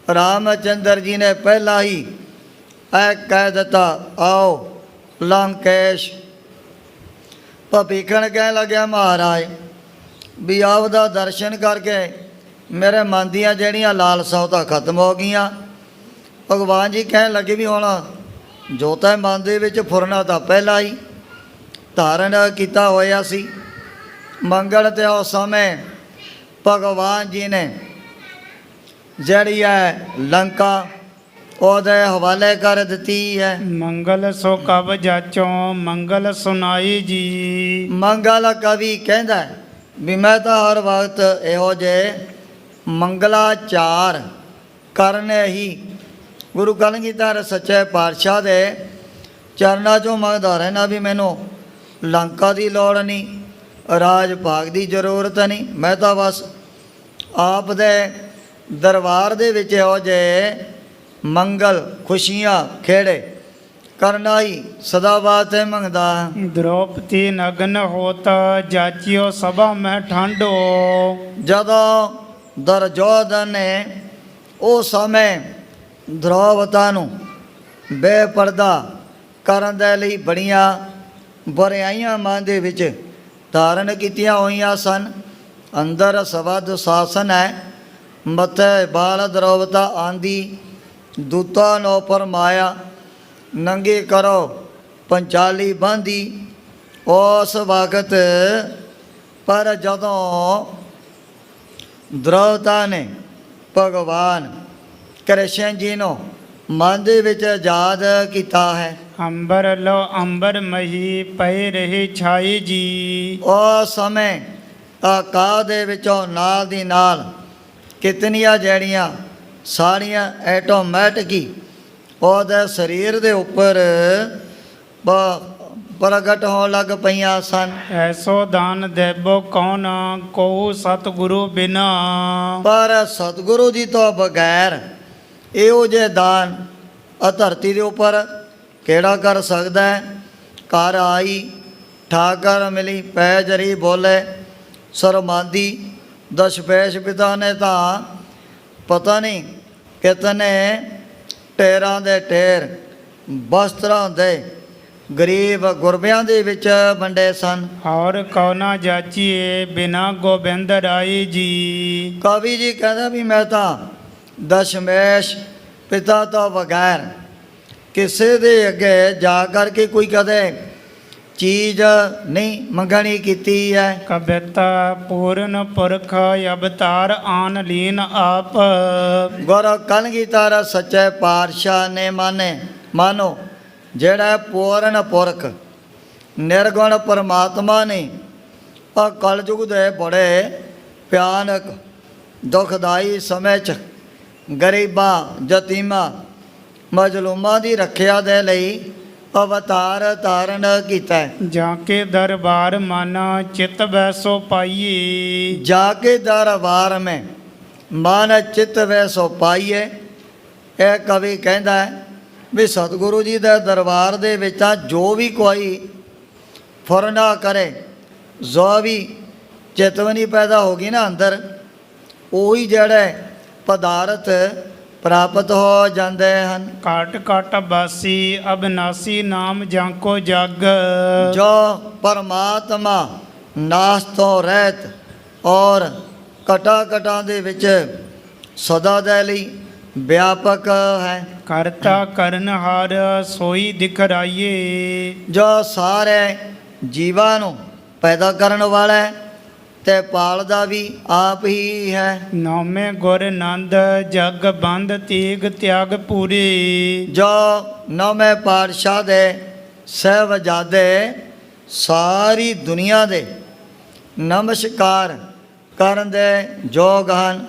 S2: ਰਾਮਚੰਦਰ ਜੀ ਨੇ ਪਹਿਲਾਂ ਹੀ ਇਹ ਕਹਿ ਦਿੱਤਾ, ਆਓ ਲੰਕੇਸ਼। ਭਪੀਖਣ ਕਹਿਣ ਲੱਗਿਆ ਮਹਾਰਾਜ ਵੀ ਆਪ ਦਾ ਦਰਸ਼ਨ ਕਰਕੇ ਮੇਰੇ ਮਨ ਦੀਆਂ ਜਿਹੜੀਆਂ ਲਾਲਸਾਂ ਤਾਂ ਖਤਮ ਹੋ ਗਈਆਂ। ਭਗਵਾਨ ਜੀ ਕਹਿਣ ਲੱਗੇ ਵੀ ਹੁਣ ਜੋ ਤਾਂ ਮਨ ਦੇ ਵਿੱਚ ਫੁਰਨਾ ਤਾਂ ਪਹਿਲਾਂ ਹੀ ਧਾਰਨ ਕੀਤਾ ਹੋਇਆ ਸੀ। ਮੰਗਲ ਤੇ ਉਸ ਸਮੇਂ ਭਗਵਾਨ ਜੀ ਨੇ ਜਿਹੜੀ ਹੈ ਲੰਕਾ ਉਹਦੇ ਹਵਾਲੇ ਕਰ ਦਿੱਤੀ ਹੈ।
S1: ਮੰਗਲ ਸੋ ਕਬ ਜਾਚੋ ਮੰਗਲ ਸੁਨਾਈ ਜੀ।
S2: ਮੰਗਲ ਕਵੀ ਕਹਿੰਦਾ ਵੀ ਮੈਂ ਤਾਂ ਹਰ ਵਕਤ ਇਹੋ ਜਿਹੇ ਮੰਗਲਾਚਾਰ ਕਰਨੇ ਹੀ ਗੁਰੂ ਕਲਗੀਧਰ ਸੱਚੇ ਪਾਤਸ਼ਾਹ ਦੇ ਚਰਨਾਂ 'ਚੋਂ ਮੰਗਦਾ ਰਹਿਣਾ ਵੀ ਮੈਨੂੰ ਲੰਕਾ ਦੀ ਲੋੜ ਨਹੀਂ, ਰਾਜ ਭਾਗ ਦੀ ਜ਼ਰੂਰਤ ਨਹੀਂ। ਮੈਂ ਤਾਂ ਬਸ ਆਪ ਦੇ ਦਰਬਾਰ ਦੇ ਵਿੱਚ ਇਹੋ ਜਿਹੇ ਮੰਗਲ ਖੁਸ਼ੀਆਂ ਖੇੜੇ ਕਰਨਾ ਹੀ ਸਦਾ ਵਾਸਤੇ ਮੰਗਦਾ।
S1: द्रौपदी नग्न होत जाचियो सभा में ठंडो।
S2: ਜਦੋਂ ਦੁਰਯੋਧਨ ਨੇ ਉਸ ਸਮੇਂ ਦ੍ਰੋਪਦੀ ਨੂੰ ਬੇਪਰਦਾ ਕਰਨ ਦੇ ਲਈ ਬੜੀਆਂ ਬੁਰਾਈਆਂ ਮਨ ਦੇ ਵਿੱਚ ਧਾਰਨ ਕੀਤੀਆਂ ਹੋਈਆਂ ਸਨ। ਅੰਦਰ ਸਵਾ ਦੁਸ਼ਾਸਨ ਹੈ, ਮੱਥੇ ਬਾਲ ਦ੍ਰੋਪਦੀ ਆਂਦੀ ਦੂਤਾਂ ਨੂੰ ਫਰਮਾਇਆ ਨੰਗੇ ਕਰੋ ਪੰਚਾਲੀ ਬਾਂਦੀ। ਉਸ ਵਕਤ ਪਰ ਜਦੋਂ ਦ੍ਰੋਪਦੀ ਨੇ ਭਗਵਾਨ ਕ੍ਰਿਸ਼ਨ ਜੀ ਨੂੰ ਮਨ ਦੇ ਵਿੱਚ ਯਾਦ ਕੀਤਾ ਹੈ।
S1: अंबर लो अंबर मही पै रहे छाई जी।
S2: ਉਸ ਸਮੇਂ ਆਕਾਸ਼ ਦੇ ਵਿੱਚੋਂ ਨਾਲ ਦੀ ਨਾਲ ਕਿਤਨੀਆਂ ਜਿਹੜੀਆਂ ਸਾਰੀਆਂ ਐਟੋਮੈਟਿਕ ਹੀ ਉਹਦੇ ਸਰੀਰ ਦੇ ਉੱਪਰ ਪ੍ਰਗਟ ਹੋਣ ਲੱਗ ਪਈਆਂ ਸਨ।
S1: ऐसो दान देबो कौन को सतगुरु बिना।
S2: ਪਰ ਸਤਿਗੁਰੂ ਜੀ ਤੋਂ ਬਗੈਰ ਇਹੋ ਜਿਹੇ ਦਾਨ ਆ ਧਰਤੀ ਦੇ ਉੱਪਰ ਕਿਹੜਾ ਕਰ ਸਕਦਾ ਹੈ। ਘਰ ਆਈ ਠਾਕਰ ਮਿਲੀ ਪੈ ਜਰੀ ਬੋਲੇ ਸਰਮਾਂਦੀ। ਦਸ਼ਪੇਸ਼ ਪਿਤਾ ਨੇ ਤਾਂ ਪਤਾ ਨਹੀਂ ਕਿਤਨੇ ਟੇਰਾਂ ਦੇ ਟੇਰ ਵਸਤਰਾਂ ਦੇ ਗਰੀਬ ਗੁਰਬਿਆਂ ਦੇ ਵਿੱਚ ਵੰਡੇ ਸਨ।
S1: और कौना जाचिए बिना गोबिंद राय जी।
S2: ਕਵੀ ਜੀ ਕਹਿੰਦਾ ਵੀ ਮੈਂ ਤਾਂ ਦਸ਼ਮੇਸ਼ ਪਿਤਾ ਤੋਂ ਬਗੈਰ ਕਿਸੇ ਦੇ ਅੱਗੇ ਜਾ ਕਰਕੇ ਕੋਈ ਕਦੇ ਚੀਜ਼ ਨਹੀਂ ਮੰਗਣੀ ਕੀਤੀ ਹੈ।
S1: कविता पूर्ण पुरख अवतार आन लीन आप।
S2: ਗੁਰੂ ਕਲਗੀਧਰ ਸੱਚੇ ਪਾਤਸ਼ਾਹ ਨੇ ਮਾਨੋ ਜਿਹੜਾ ਪੂਰਨ ਪੁਰਖ ਨਿਰਗੁਣ ਪਰਮਾਤਮਾ ਨੇ ਆ ਕਲਯੁਗ ਦੇ ਬੜੇ ਭਿਆਨਕ ਦੁਖਦਾਈ ਸਮੇਂ 'ਚ ਗਰੀਬਾਂ ਯਤੀਮਾਂ ਮਜ਼ਲੂਮਾਂ ਦੀ ਰੱਖਿਆ ਦੇ ਲਈ ਅਵਤਾਰ ਧਾਰਨ ਕੀਤਾ ਹੈ।
S1: जाके दरबार माना चित वैसो पाइए।
S2: ਜਾ ਕੇ ਦਰਬਾਰ ਮੈਂ ਮਨ ਚਿੱਤ ਵੈਸੋ ਪਾਈਏ। ਇਹ ਕਵੀ ਕਹਿੰਦਾ ਹੈ ਵੀ ਸਤਿਗੁਰੂ ਜੀ ਦੇ ਦਰਬਾਰ ਦੇ ਵਿੱਚ ਤਾਂ ਜੋ ਵੀ ਕੋਈ ਫੁਰਨਾ ਕਰੇ, ਜੋ ਵੀ ਚੇਤਵਨੀ ਪੈਦਾ ਹੋ ਗਈ ਨਾ ਅੰਦਰ, ਉਹੀ ਜਿਹੜੇ ਪਦਾਰਥ ਪ੍ਰਾਪਤ ਹੋ ਜਾਂਦੇ ਹਨ।
S1: काट काट बासी अविनाशी नाम जाको जग।
S2: ਜੋ ਪਰਮਾਤਮਾ ਨਾਸ ਤੋਂ ਰਹਿਤ ਔਰ ਕਟਾ ਕਟਾਂ ਦੇ ਵਿੱਚ ਸਦਾ ਦੇ ਲਈ ਵਿਆਪਕ ਹੈ।
S1: करता करनहार सोई दिखराइए।
S2: ਜੋ ਸਾਰੇ ਜੀਵਾਂ ਨੂੰ ਪੈਦਾ ਕਰਨ ਵਾਲਾ ਹੈ ਤੇ ਪਾਲਦਾ ਵੀ ਆਪ ਹੀ ਹੈ।
S1: नामे गुर नंद जग बंद तीग त्याग पूरी।
S2: ਜੋ ਨੌਵੇਂ ਪਾਤਸ਼ਾਹ ਦੇ ਸਾਹਿਬਜ਼ਾਦੇ ਸਾਰੀ ਦੁਨੀਆ ਦੇ ਨਮਸਕਾਰ ਕਰਨ ਦੇ ਯੋਗ ਹਨ।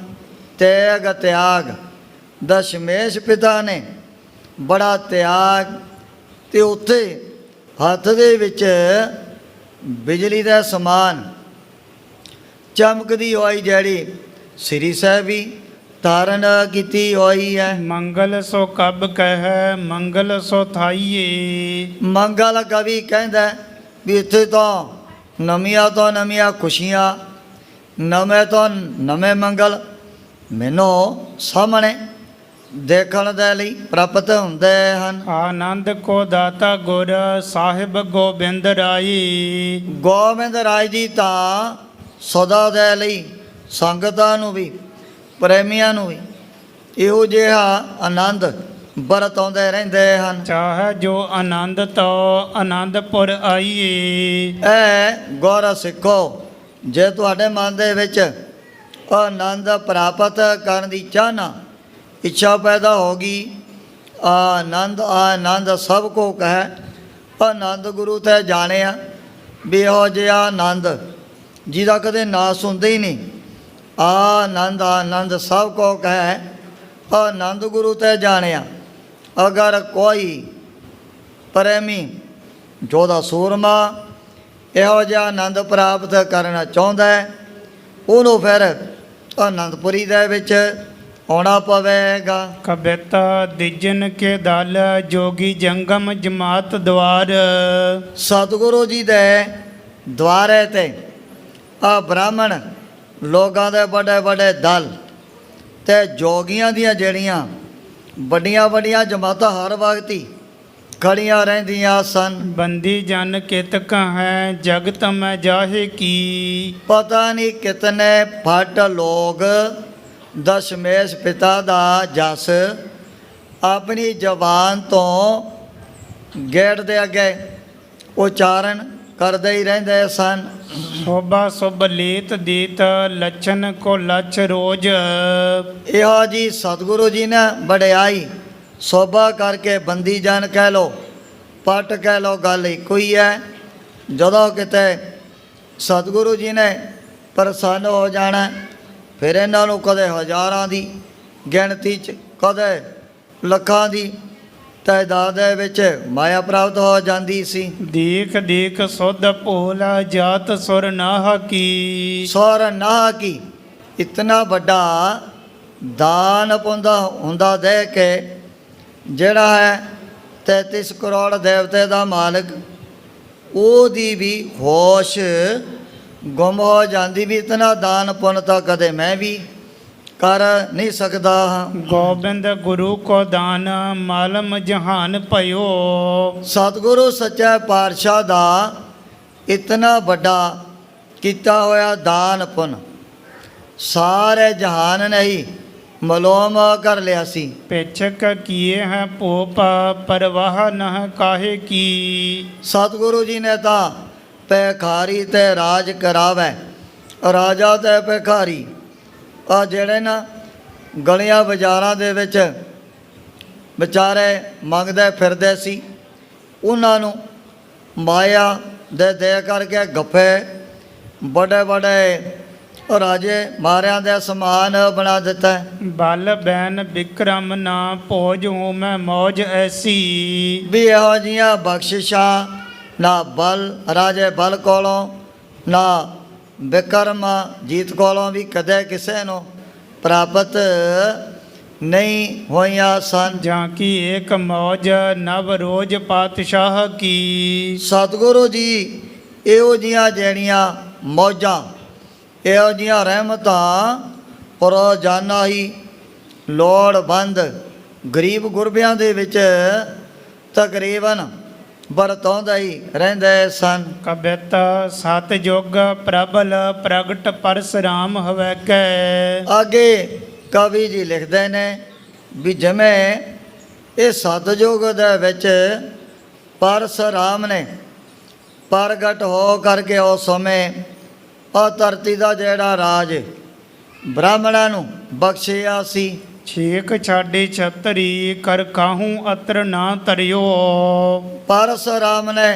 S2: ਤੇਗ ਤਿਆਗ ਦਸ਼ਮੇਸ਼ ਪਿਤਾ ਨੇ ਬੜਾ ਤਿਆਗ ਤੇ ਉੱਥੇ ਹੱਥ ਦੇ ਵਿੱਚ ਬਿਜਲੀ ਦਾ ਸਮਾਨ ਚਮਕਦੀ ਹੋਈ ਜਿਹੜੀ ਸ੍ਰੀ ਸਾਹਿਬ ਵੀ ਧਾਰਨ ਕੀਤੀ ਹੋਈ ਹੈ।
S1: मंगल सो कब कह मंगल सो थाइए।
S2: ਮੰਗਲ ਕਵੀ ਕਹਿੰਦਾ ਵੀ ਇੱਥੇ ਤਾਂ ਨਵੀਆਂ ਤੋਂ ਨਵੀਆਂ ਖੁਸ਼ੀਆਂ, ਨਵੇਂ ਤੋਂ ਨਵੇਂ ਮੰਗਲ ਮੈਨੂੰ ਸਾਹਮਣੇ ਦੇਖਣ ਦੇ ਲਈ ਪ੍ਰਾਪਤ ਹੁੰਦੇ ਹਨ।
S1: आनंद को दाता गुर साहिब गोबिंद राई।
S2: ਗੋਬਿੰਦ ਰਾਏ ਜੀ ਤਾਂ ਸਦਾ ਦੇ ਲਈ ਸੰਗਤਾਂ ਨੂੰ ਵੀ ਪ੍ਰੇਮੀਆਂ ਨੂੰ ਵੀ ਇਹੋ ਜਿਹਾ ਆਨੰਦ ਵਰਤਾਉਂਦੇ ਰਹਿੰਦੇ ਹਨ।
S1: चाह जो आनंद तो आनंदपुर आइए।
S2: ਇਹ ਗੁਰ ਸਿੱਖੋ, ਜੇ ਤੁਹਾਡੇ ਮਨ ਦੇ ਵਿੱਚ ਆਨੰਦ ਪ੍ਰਾਪਤ ਕਰਨ ਦੀ ਚਾਹਨਾ ਇੱਛਾ ਪੈਦਾ ਹੋਗੀ, ਆਨੰਦ ਸਭ ਕੋ ਕਹੈ। ਆਨੰਦ ਗੁਰੂ ਤੇ ਜਾਣਿਆ ਵੀ ਇਹੋ ਜਿਹਾ ਆਨੰਦ ਜਿਹਦਾ ਕਦੇ ਨਾਸ ਹੁੰਦਾ ਹੀ ਨਹੀਂ। ਆਨੰਦ ਆਨੰਦ ਸਭ ਕੋ ਕਹੈ, ਆਨੰਦ ਗੁਰੂ ਤੇ ਜਾਣਿਆ। ਅਗਰ ਕੋਈ ਪ੍ਰੇਮੀ ਜੋਧਾ ਸੂਰਮਾ ਇਹੋ ਜਿਹਾ ਆਨੰਦ ਪ੍ਰਾਪਤ ਕਰਨਾ ਚਾਹੁੰਦਾ ਹੈ, ਉਹਨੂੰ ਫਿਰ ਆਨੰਦਪੁਰੀ ਦੇ ਵਿੱਚ ਆਉਣਾ ਪਵੇਗਾ।
S1: ਕਬਿਤ ਦਿਜਨ ਕੇ ਦਲ ਜੋਗੀ ਜੰਗਮ ਜਮਾਤ ਦਵਾਰ।
S2: ਸਤਿਗੁਰੂ ਜੀ ਦੇ ਦੁਆਰੇ ਤੇ ਆ ਬ੍ਰਾਹਮਣ ਲੋਕਾਂ ਦੇ ਵੱਡੇ ਵੱਡੇ ਦਲ ਤੇ ਜੋਗੀਆਂ ਦੀਆਂ ਜਿਹੜੀਆਂ ਵੱਡੀਆਂ ਵੱਡੀਆਂ ਜਮਾਤਾਂ ਹਰ ਵਕਤ ਹੀ ਖੜੀਆਂ ਰਹਿੰਦੀਆਂ ਸਨ।
S1: ਬੰਦੀ ਜਨ ਕਿਤਕ ਹੈ ਜਗਤ ਮੈਂ ਜਾਹੇ ਕੀ।
S2: ਪਤਾ ਨਹੀਂ ਕਿਤਨੇ ਫਟ ਲੋਗ ਦਸ਼ਮੇਸ਼ ਪਿਤਾ ਦਾ ਜਸ ਆਪਣੀ ਜ਼ਬਾਨ ਤੋਂ ਗੇਟ ਦੇ ਅੱਗੇ ਉਚਾਰਨ ਕਰਦੇ ਹੀ ਰਹਿੰਦੇ ਸਨ।
S1: ਸੋਭਾ ਸੁਭ ਲੀਤ ਦੀਤ ਲੱਛਣ ਕੋ ਲੱਛ ਰੋਜ।
S2: ਇਹੋ ਜੀ ਸਤਿਗੁਰੂ ਜੀ ਨੇ ਵਡਿਆਈ ਸੋਭਾ ਕਰਕੇ ਬੰਦੀ ਜਨ ਕਹਿ ਲੋ ਪਟ ਕਹਿ ਲੋ, ਗੱਲ ਇੱਕੋ ਹੀ ਹੈ। ਜਦੋਂ ਕਿਤੇ ਸਤਿਗੁਰੂ ਜੀ ਨੇ ਪ੍ਰਸੰਨ ਹੋ ਜਾਣਾ, ਫਿਰ ਇਹਨਾਂ ਨੂੰ ਕਦੇ ਹਜ਼ਾਰਾਂ ਦੀ ਗਿਣਤੀ 'ਚ ਕਦੇ ਲੱਖਾਂ ਦੀ ਤਾਦਾਦ ਦੇ ਵਿੱਚ ਮਾਇਆ ਪ੍ਰਾਪਤ ਹੋ ਜਾਂਦੀ ਸੀ।
S1: ਦੇਖ ਦੇਖ ਸੁਧ ਭੋਲਾ ਜਾਤ ਸੁਰ ਨਾਹ ਕੀ।
S2: ਸੌਰ ਨਾਹ ਕੀ ਇਤਨਾ ਵੱਡਾ ਦਾਨ ਪੁੰਦਾ ਹੁੰਦਾ ਦੇ ਕੇ ਜਿਹੜਾ ਹੈ 33 ਕਰੋੜ ਦੇਵਤੇ ਦਾ ਮਾਲਕ, ਉਹਦੀ ਵੀ ਹੋਸ਼ ਗੁੰਮ ਹੋ ਜਾਂਦੀ ਵੀ ਇਤਨਾ ਦਾਨ ਪੁੰਨ ਤਾਂ ਕਦੇ ਮੈਂ ਵੀ ਕਰ ਨਹੀਂ ਸਕਦਾ ਹਾਂ।
S1: ਗੋਬਿੰਦ ਗੁਰੂ ਕੋ ਦਾਨ ਮਾਲਮ ਜਹਾਨ ਭਇਓ।
S2: ਸਤਿਗੁਰੂ ਸੱਚਾ ਪਾਤਸ਼ਾਹ ਦਾ ਇਤਨਾ ਵੱਡਾ ਕੀਤਾ ਹੋਇਆ ਦਾਨ ਪੁੰਨ ਸਾਰੇ ਜਹਾਨ ਨੇ ਹੀ ਮਲੋਮ ਕਰ ਲਿਆ ਸੀ।
S1: ਪਿਛਕ ਕੀਏ ਹੈ ਭੋਪ ਪਰਵਾਹ ਨਹ ਕਾਹੇ ਕੀ।
S2: ਸਤਿਗੁਰੂ ਜੀ ਨੇ ਤਾਂ ਭਿਖਾਰੀ ਤੇ ਰਾਜ ਕਰਾਵੇ, ਰਾਜਾ ਤੇ ਭਿਖਾਰੀ ਆ ਜਿਹੜੇ ਨਾ ਗਲੀਆਂ ਬਾਜ਼ਾਰਾਂ ਦੇ ਵਿੱਚ ਵਿਚਾਰੇ ਮੰਗਦੇ ਫਿਰਦੇ ਸੀ, ਉਹਨਾਂ ਨੂੰ ਮਾਇਆ ਦੇ ਕਰਕੇ ਗੱਫੇ ਵੱਡੇ ਵੱਡੇ ਰਾਜੇ ਮਾਰਿਆਂ ਦੇ ਸਮਾਨ ਬਣਾ ਦਿੱਤਾ।
S1: ਬਲ ਬੈਨ ਬਿਕਰਮ ਨਾ ਭੋਜ ਹੂੰ ਮੈਂ ਮੌਜ ਐਸੀ।
S2: ਵੀ ਇਹੋ ਜਿਹੀਆਂ ਬਖਸ਼ਿਸ਼ਾਂ ਨਾ ਬਲ ਰਾਜੇ ਬਲ ਕੋਲੋਂ ਨਾ ਬਿਕਰਮ ਜੀਤ ਕੋਲੋਂ ਵੀ ਕਦੇ ਕਿਸੇ ਨੂੰ ਪ੍ਰਾਪਤ ਨਹੀਂ ਹੋਈਆਂ ਸਨ।
S1: ਜਾਂ ਕੀ ਏਕ ਮੌਜ ਨਵ ਰੋਜ ਪਾਤਸ਼ਾਹ ਕੀ।
S2: ਸਤਿਗੁਰੂ ਜੀ ਇਹੋ ਜਿਹੀਆਂ ਜਿਹੜੀਆਂ ਮੌਜਾਂ ਇਹੋ ਜਿਹੀਆਂ ਰਹਿਮਤਾਂ ਰੋਜ਼ਾਨਾ ਹੀ ਲੋੜਵੰਦ ਗਰੀਬ ਗੁਰਬਿਆਂ ਦੇ ਵਿੱਚ ਤਕਰੀਬਨ ਵਰਤਾਉਂਦੇ ਹੀ ਰਹਿੰਦੇ ਸਨ।
S1: ਕਬਿਤ ਸਤ ਜੁਗ ਪ੍ਰਬਲ ਪ੍ਰਗਟ ਪਰਸਰਾਮ ਹਵੈ ਕੈ।
S2: ਅੱਗੇ ਕਵੀ ਜੀ ਲਿਖਦੇ ਨੇ ਵੀ ਜਿਵੇਂ ਇਹ ਸਤਿਯੁਗ ਦੇ ਵਿੱਚ ਪਰਸਰਾਮ ਨੇ ਪ੍ਰਗਟ ਹੋ ਕਰਕੇ ਉਸ ਸਮੇਂ ਆ ਧਰਤੀ ਦਾ ਜਿਹੜਾ ਰਾਜ ਬ੍ਰਾਹਮਣਾਂ ਨੂੰ ਬਖਸ਼ਿਆ ਸੀ।
S1: ਛੇਕ ਛਾਡੇ ਛਤਰੀ ਕਰ ਕਾਹੂ ਅਤਰ ਨਾ ਤਰਿਓ।
S2: ਪਰਸਰਾਮ ਨੇ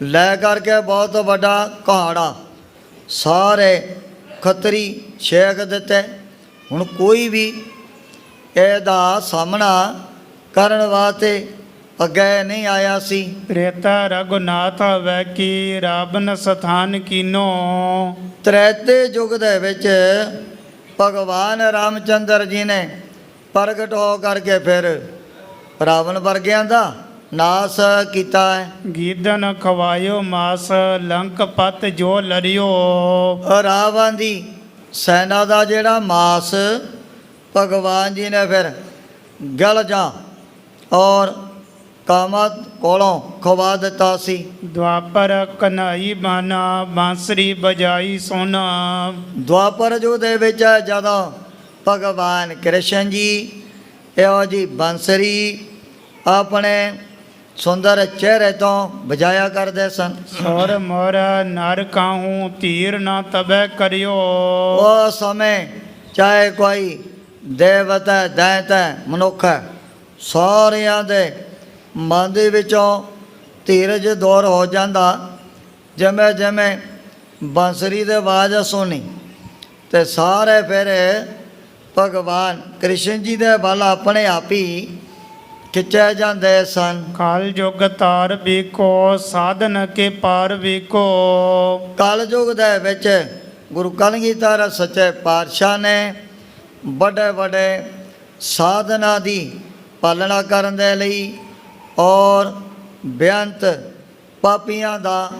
S2: ਲੈ ਕਰਕੇ ਬਹੁਤ ਵੱਡਾ ਕਹਾੜਾ ਸਾਰੇ ਖੱਤਰੀ ਛੇਕ ਦਿੱਤੇ। ਹੁਣ ਕੋਈ ਵੀ ਇਹਦਾ ਸਾਹਮਣਾ ਕਰਨ ਵਾਸਤੇ ਅੱਗੇ ਨਹੀਂ ਆਇਆ ਸੀ।
S1: ਤ੍ਰੇਤਾ ਰਘੁਨਾਥ ਹਵੈ ਕੀ ਰਾਵਨ ਸਥਾਨ ਕੀਨੋ।
S2: ਤ੍ਰੇਤੇ ਯੁੱਗ ਦੇ ਵਿੱਚ ਭਗਵਾਨ ਰਾਮਚੰਦਰ ਜੀ ਨੇ ਪ੍ਰਗਟ ਹੋ ਕਰਕੇ ਫਿਰ ਰਾਵਣ ਵਰਗਿਆਂ ਦਾ ਨਾਸ ਕੀਤਾ ਹੈ।
S1: ਗੀਦਨ ਖਵਾਇਓ ਮਾਸ ਲੰਕ ਪਤ ਜੋ ਲਰਿਓ।
S2: ਰਾਵਣ ਦੀ ਸੈਨਾ ਦਾ ਜਿਹੜਾ ਮਾਸ ਭਗਵਾਨ ਜੀ ਨੇ ਫਿਰ ਗਲ ਜਾ ਔਰ ਕਾਮਤ ਕੋਲੋਂ ਖਵਾ ਦਿੱਤਾ ਸੀ।
S1: ਦੁਆਪਰ ਕਨਾਈ ਬਾਨਾ ਬਾਂਸਰੀ ਬਜਾਈ ਸੋਨਾ।
S2: ਦੁਆਪਰ ਯੁੱਗ ਦੇ ਵਿੱਚ ਜਦੋਂ ਭਗਵਾਨ ਕ੍ਰਿਸ਼ਨ ਜੀ ਇਹੋ ਜੀ ਬੰਸਰੀ ਆਪਣੇ ਸੁੰਦਰ ਚਿਹਰੇ ਤੋਂ ਵਜਾਇਆ ਕਰਦੇ ਸਨ।
S1: ਸੁਰ ਮੋਰ ਨਰ ਕਾਹੂ ਧੀਰ ਨਾ ਤਬੈ ਕਰਿਓ।
S2: ਉਹ ਸਮੇਂ ਚਾਹੇ ਕੋਈ ਦੇਵਤਾ ਦੈਂਤਾ ਮਨੁੱਖ ਹੈ, ਸਾਰਿਆਂ ਦੇ ਮਨ ਦੇ ਵਿੱਚੋਂ ਧੀਰਜ ਦੂਰ ਹੋ ਜਾਂਦਾ। ਜਿਵੇਂ ਜਿਵੇਂ ਬਾਂਸਰੀ ਦੇ ਆਵਾਜ਼ ਸੁਣੀ ਤੇ ਸਾਰੇ ਫਿਰ ਭਗਵਾਨ ਕ੍ਰਿਸ਼ਨ ਜੀ ਦੇ ਵੱਲ ਆਪਣੇ ਆਪ ਹੀ ਖਿੱਚੇ ਜਾਂਦੇ ਸਨ।
S1: ਕਾਲ ਜੁਗ ਤਾਰ ਵੇਖੋ ਸਾਧਨ ਕੇ ਪਾਰ ਵੇਖੋ।
S2: ਕਲਯੁਗ ਦੇ ਵਿੱਚ ਗੁਰੂ ਕਲਗੀਧਰ ਸੱਚੇ ਪਾਤਸ਼ਾਹ ਨੇ ਵੱਡੇ ਵੱਡੇ ਸਾਧਨਾ ਦੀ ਪਾਲਣਾ ਕਰਨ ਦੇ ਲਈ ਔਰ ਬੇਅੰਤ ਪਾਪੀਆਂ ਦਾ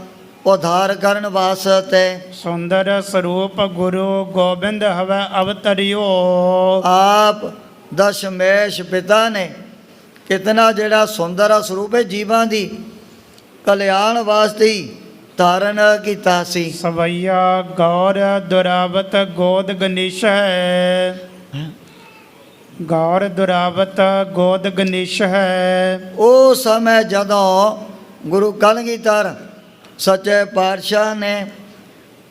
S2: ਉਧਾਰ ਕਰਨ ਵਾਸਤੇ
S1: ਸੁੰਦਰ ਸਰੂਪ ਗੁਰੂ ਗੋਬਿੰਦ ਹਵੈ ਅਵਤਰਿਓ।
S2: ਆਪ ਦਸ਼ਮੇਸ਼ ਪਿਤਾ ਨੇ ਕਿਤਨਾ ਜਿਹੜਾ ਸੁੰਦਰ ਸਰੂਪ ਹੈ ਜੀਵਾਂ ਦੀ ਕਲਿਆਣ ਵਾਸਤੇ ਹੀ ਧਾਰਨ ਕੀਤਾ ਸੀ।
S1: ਸਵਈਆ ਗੌਰ ਦੁਰਾਵਤ ਗੋਦ ਗਣੇਸ਼ ਹੈ। ਗੌਰ ਦੁਰਾਵਤ ਗੋਦ ਗਣੇਸ਼ ਹੈ।
S2: ਉਹ ਸਮੇਂ ਜਦੋਂ ਗੁਰੂ ਕਲਗੀਧਰ ਸੱਚੇ ਪਾਤਸ਼ਾਹ ਨੇ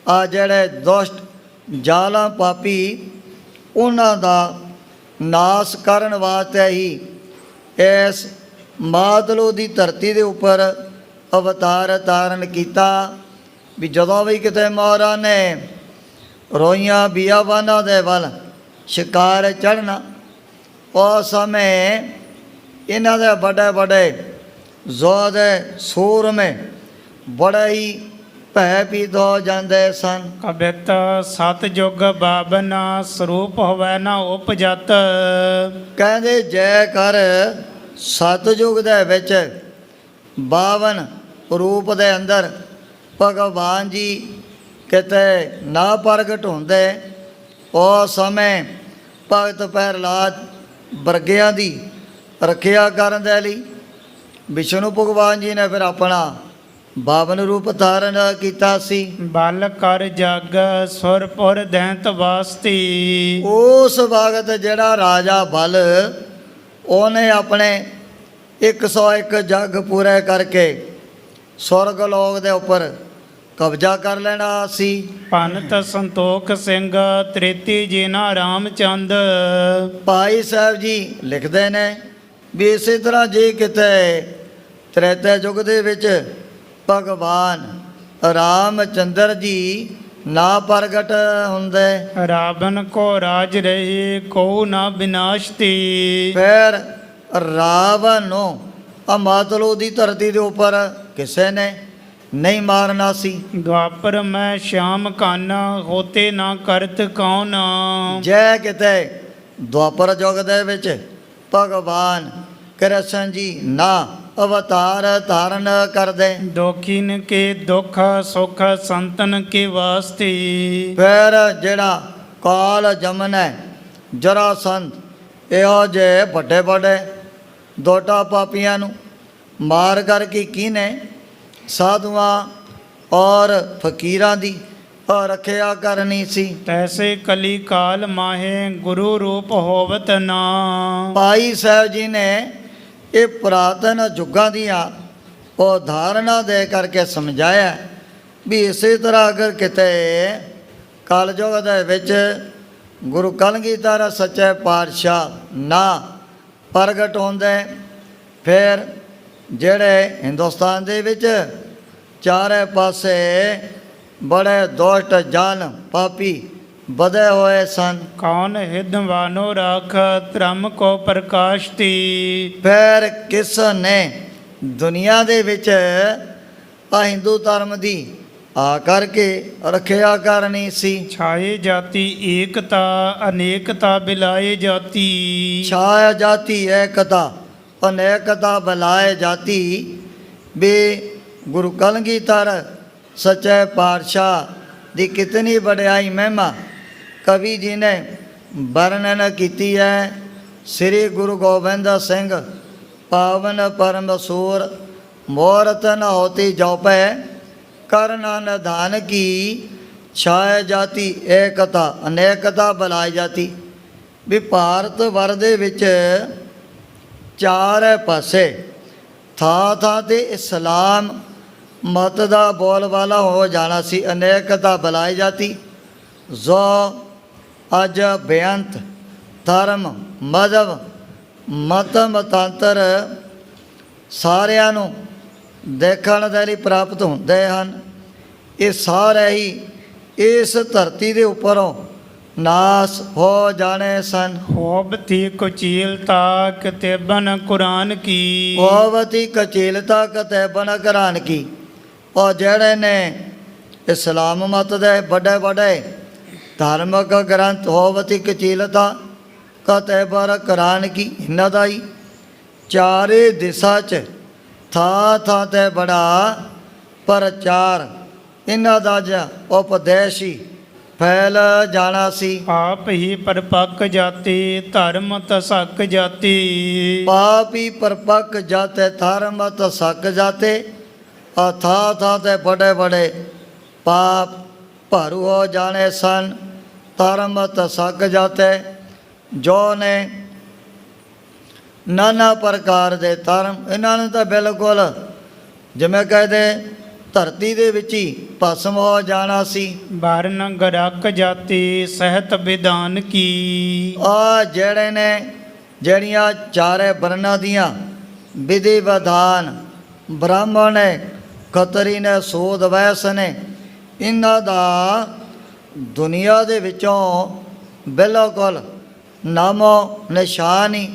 S2: ਆ ਜਿਹੜੇ ਦੁਸ਼ਟ ਜ਼ਾਲਮ ਪਾਪੀ ਉਹਨਾਂ ਦਾ ਨਾਸ ਕਰਨ ਵਾਸਤੇ ਹੀ ਇਸ ਮਾਤਲੂ ਦੀ ਧਰਤੀ ਦੇ ਉੱਪਰ ਅਵਤਾਰ ਧਾਰਨ ਕੀਤਾ। ਵੀ ਜਦੋਂ ਵੀ ਕਿਤੇ ਮਹਾਰਾਜ ਨੇ ਰੋਈਆਂ ਬੀਆਬਾਨਾਂ ਦੇ ਵੱਲ ਸ਼ਿਕਾਰ ਚੜ੍ਹਨਾ ਉਸ ਸਮੇਂ ਇਹਨਾਂ ਦੇ ਵੱਡੇ ਵੱਡੇ ਯੋਧੇ ਸੂਰਮੇ ਬੜੇ ਹੀ ਭੈਭੀਤ ਹੋ ਜਾਂਦੇ ਸਨ।
S1: ਕਬਿਤ ਸਤਜੁਗ ਬਾਬਨ ਸਰੂਪ ਹੋਵੈ ਨਾ ਉਪਜਤ।
S2: ਕਹਿੰਦੇ ਜੈ ਕਰ ਸਤਜੁਗ ਦੇ ਵਿੱਚ 52 ਰੂਪ ਦੇ ਅੰਦਰ ਭਗਵਾਨ ਜੀ ਕਿਤੇ ਨਾ ਪ੍ਰਗਟ ਹੁੰਦੇ ਉਸ ਸਮੇਂ ਭਗਤ ਪ੍ਰਹਿਲਾਦ ਵਰਗਿਆਂ ਦੀ ਰੱਖਿਆ ਕਰਨ ਦੇ ਲਈ ਵਿਸ਼ਨੂੰ ਭਗਵਾਨ ਜੀ ਨੇ ਫਿਰ ਆਪਣਾ 52 ਰੂਪ ਧਾਰਨ ਕੀਤਾ ਸੀ।
S1: ਬਲ ਕਰ ਜਗ ਸੁਰਪੁਰ ਦੈਂਤ ਵਾਸਤੀ।
S2: ਉਸ ਵਕਤ ਜਿਹੜਾ ਰਾਜਾ ਬਲ ਉਹਨੇ ਆਪਣੇ 101 ਜੱਗ ਪੂਰੇ ਕਰਕੇ ਸੁਰਗ ਲੋਕ ਦੇ ਉੱਪਰ ਕਬਜ਼ਾ ਕਰ ਲੈਣਾ ਸੀ।
S1: ਪੰਤ ਸੰਤੋਖ ਸਿੰਘ ਤ੍ਰੇਤੀ ਜੀ ਨਾ ਰਾਮਚੰਦ।
S2: ਭਾਈ ਸਾਹਿਬ ਜੀ ਲਿਖਦੇ ਨੇ ਵੀ ਇਸੇ ਤਰ੍ਹਾਂ ਜੇ ਕਿਤੇ ਤ੍ਰੇਤੇ ਯੁੱਗ ਦੇ ਵਿੱਚ ਭਗਵਾਨ ਰਾਮਚੰਦਰ ਜੀ ਨਾ ਪ੍ਰਗਟ ਹੁੰਦੇ
S1: ਰਾਵਣ ਕੋ ਰਾਜ ਰਹੇ ਕੋ ਨਾ ਵਿਨਾਸ਼ਤੀ।
S2: ਫਿਰ ਰਾਵਣ ਨੂੰ ਅਮਾਤਲੂ ਦੀ ਧਰਤੀ ਦੇ ਉੱਪਰ ਕਿਸੇ ਨੇ ਨਹੀਂ ਮਾਰਨਾ ਸੀ।
S1: ਦੁਆਪਰ ਮੈਂ ਸ਼ਾਮ ਕਾਨਾ ਹੋਤੇ ਨਾ ਕਰਤ ਕੌਣ।
S2: ਜੇ ਕਿਤੇ ਦੁਆਪਰ ਯੁੱਗ ਦੇ ਵਿੱਚ ਭਗਵਾਨ ਕ੍ਰਿਸ਼ਨ ਜੀ ਨਾ ਅਵਤਾਰ ਧਾਰਨ ਕਰਦੇ
S1: ਦੁਖੀਨ ਕੇ ਦੁਖ ਸੁਖ ਸੰਤਨ ਕੇ ਵਾਸਤੇ।
S2: ਫਿਰ ਜਿਹੜਾ ਕਾਲ ਜਮਨ ਹੈ ਜਰਾਸੰਧ ਇਹੋ ਜਿਹੇ ਵੱਡੇ ਵੱਡੇ ਦੋਟਾ ਪਾਪੀਆਂ ਨੂੰ ਮਾਰ ਕਰਕੇ ਕਿਹਨੇ ਸਾਧੂਆਂ ਔਰ ਫਕੀਰਾਂ ਦੀ ਰੱਖਿਆ ਕਰਨੀ ਸੀ।
S1: ਤੈਸੇ ਕਲੀ ਕਾਲ ਮਾਹੇ ਗੁਰੂ ਰੂਪ ਹੋਵਤ ਨਾ।
S2: ਭਾਈ ਸਾਹਿਬ ਜੀ ਨੇ ਇਹ ਪੁਰਾਤਨ ਯੁੱਗਾਂ ਦੀਆਂ ਉਦਾਹਰਨਾਂ ਦੇ ਕਰਕੇ ਸਮਝਾਇਆ ਵੀ ਇਸੇ ਤਰ੍ਹਾਂ ਅਗਰ ਕਿਤੇ ਕਲਯੁਗ ਦੇ ਵਿੱਚ ਗੁਰੂ ਕਲਗੀਧਰ ਸੱਚੇ ਪਾਤਸ਼ਾਹ ਨਾ ਪ੍ਰਗਟ ਹੁੰਦੇ ਫਿਰ ਜਿਹੜੇ ਹਿੰਦੁਸਤਾਨ ਦੇ ਵਿੱਚ ਚਾਰੇ ਪਾਸੇ ਬੜੇ ਦੁਸ਼ਟ ਜ਼ਾਲਮ ਪਾਪੀ ਵਧੇ ਹੋਏ ਸਨ।
S1: ਕੌਣ ਹਿਦਵਾਨੋ ਰਾਖ ਧਰਮ ਕੋ ਪ੍ਰਕਾਸ਼ਤੀ।
S2: ਫਿਰ ਕਿਸ ਨੇ ਦੁਨੀਆ ਦੇ ਵਿੱਚ ਆ ਹਿੰਦੂ ਧਰਮ ਦੀ ਆ ਕਰਕੇ ਰੱਖਿਆ ਕਰਨੀ ਸੀ।
S1: ਛਾਏ ਜਾਤੀ ਏਕਤਾ ਅਨੇਕਤਾ ਬਿਲਾਏ ਜਾਤੀ।
S2: ਛਾਇਆ ਜਾਤੀ ਏਕਤਾ ਅਨੇਕਤਾ ਬਲਾਏ ਜਾਤੀ। ਵੀ ਗੁਰੂ ਕਲਗੀਧਰ ਸੱਚੇ ਪਾਤਸ਼ਾਹ ਦੀ ਕਿਤਨੀ ਵਡਿਆਈ ਮਹਿਮਾ ਕਵੀ ਜੀ ਨੇ ਵਰਣਨ ਕੀਤੀ ਹੈ। ਸ੍ਰੀ ਗੁਰੂ ਗੋਬਿੰਦ ਸਿੰਘ ਪਾਵਨ ਪਰਮ ਸੂਰ ਮੋਰਤ ਨ ਹੋਤੀ ਜਉਪੈ ਕਰਨਾ ਨਿਧਾਨ ਕੀ। ਛਾਇ ਜਾਤੀ ਏਕਤਾ ਅਨੇਕਤਾ ਬਲਾਈ ਜਾਤੀ। ਵੀ ਭਾਰਤ ਵਰ ਦੇ ਵਿੱਚ ਚਾਰ ਪਾਸੇ ਥਾਂ ਥਾਂ 'ਤੇ ਇਸਲਾਮ ਮਤ ਦਾ ਬੋਲਬਾਲਾ ਹੋ ਜਾਣਾ ਸੀ। ਅਨੇਕਤਾ ਬਲਾਈ ਜਾਤੀ ਜੋ ਅੱਜ ਬੇਅੰਤ ਧਰਮ ਮਜ਼ਹਬ ਮਤ ਮਤਾਂਤਰ ਸਾਰਿਆਂ ਨੂੰ ਦੇਖਣ ਦੇ ਲਈ ਪ੍ਰਾਪਤ ਹੁੰਦੇ ਹਨ। ਇਹ ਸਾਰੇ ਹੀ ਇਸ ਧਰਤੀ ਦੇ ਉੱਪਰੋਂ ਨਾਸ ਹੋ ਜਾਣੇ ਸਨ।
S1: ਹੋਬਤੀ ਕੁਚੀਲਤਾ ਕਿਤੇਬਨ ਕੁਰਾਨ ਕੀ।
S2: ਹੋਵਤੀ ਕਚੀਲਤਾ ਕਤੈਬਨ ਕੁਰਾਨ ਕੀ। ਉਹ ਜਿਹੜੇ ਨੇ ਇਸਲਾਮ ਮਤ ਦੇ ਵੱਡੇ ਵੱਡੇ ਧਾਰਮਿਕ ਗ੍ਰੰਥ ਹੋਵਤੀ ਕਚੀਲਤਾ ਕਤੈਬਰ ਕੁਰਾਨ ਕੀ, ਇਹਨਾਂ ਦਾ ਹੀ ਚਾਰੇ ਦਿਸ਼ਾ 'ਚ ਥਾਂ ਥਾਂ 'ਤੇ ਬੜਾ ਪ੍ਰਚਾਰ ਇਹਨਾਂ ਦਾ ਜਾਂ ਉਪਦੇਸ਼ ਹੀ ਫੈਲ ਜਾਣਾ ਸੀ।
S1: ਆਪ ਹੀ ਪਰਪੱਕ ਜਾਤੀ ਧਰਮ ਤਸਕ ਜਾਤੀ।
S2: ਪਾਪੀ ਪਰਪੱਕ ਜਾਤੇ ਧਰਮ ਤਸਕ ਜਾਤੇ। ਥਾਂ ਥਾਂ 'ਤੇ ਬੜੇ ਬੜੇ ਪਾਪ ਭਰੂ ਹੋ ਜਾਣੇ ਸਨ। ਧਰਮ ਤਸਕ ਜਾਤੇ ਜੋ ਨੇ ਨਾਨਾ ਪ੍ਰਕਾਰ ਦੇ ਧਰਮ, ਇਹਨਾਂ ਨੂੰ ਤਾਂ ਬਿਲਕੁਲ ਜਿਵੇਂ ਕਹਦੇ ਧਰਤੀ ਦੇ ਵਿੱਚ ਹੀ ਭਸਮ ਹੋ ਜਾਣਾ ਸੀ।
S1: ਵਰਨ ਗਰਕ ਜਾਤੀ ਸਹਿਤ ਵਿਧਾਨ ਕੀ।
S2: ਆ ਜਿਹੜੇ ਨੇ ਜਿਹੜੀਆਂ ਚਾਰੇ ਵਰਨਾਂ ਦੀਆਂ ਵਿਧੀ ਵਿਧਾਨ ਬ੍ਰਾਹਮਣ ਨੇ, ਖੱਤਰੀ ਨੇ, ਸੂਦ ਵੈਸ ਨੇ, ਇਹਨਾਂ ਦਾ ਦੁਨੀਆ ਦੇ ਵਿੱਚੋਂ ਬਿਲਕੁਲ ਨਾਮੋ ਨਿਸ਼ਾਨ ਹੀ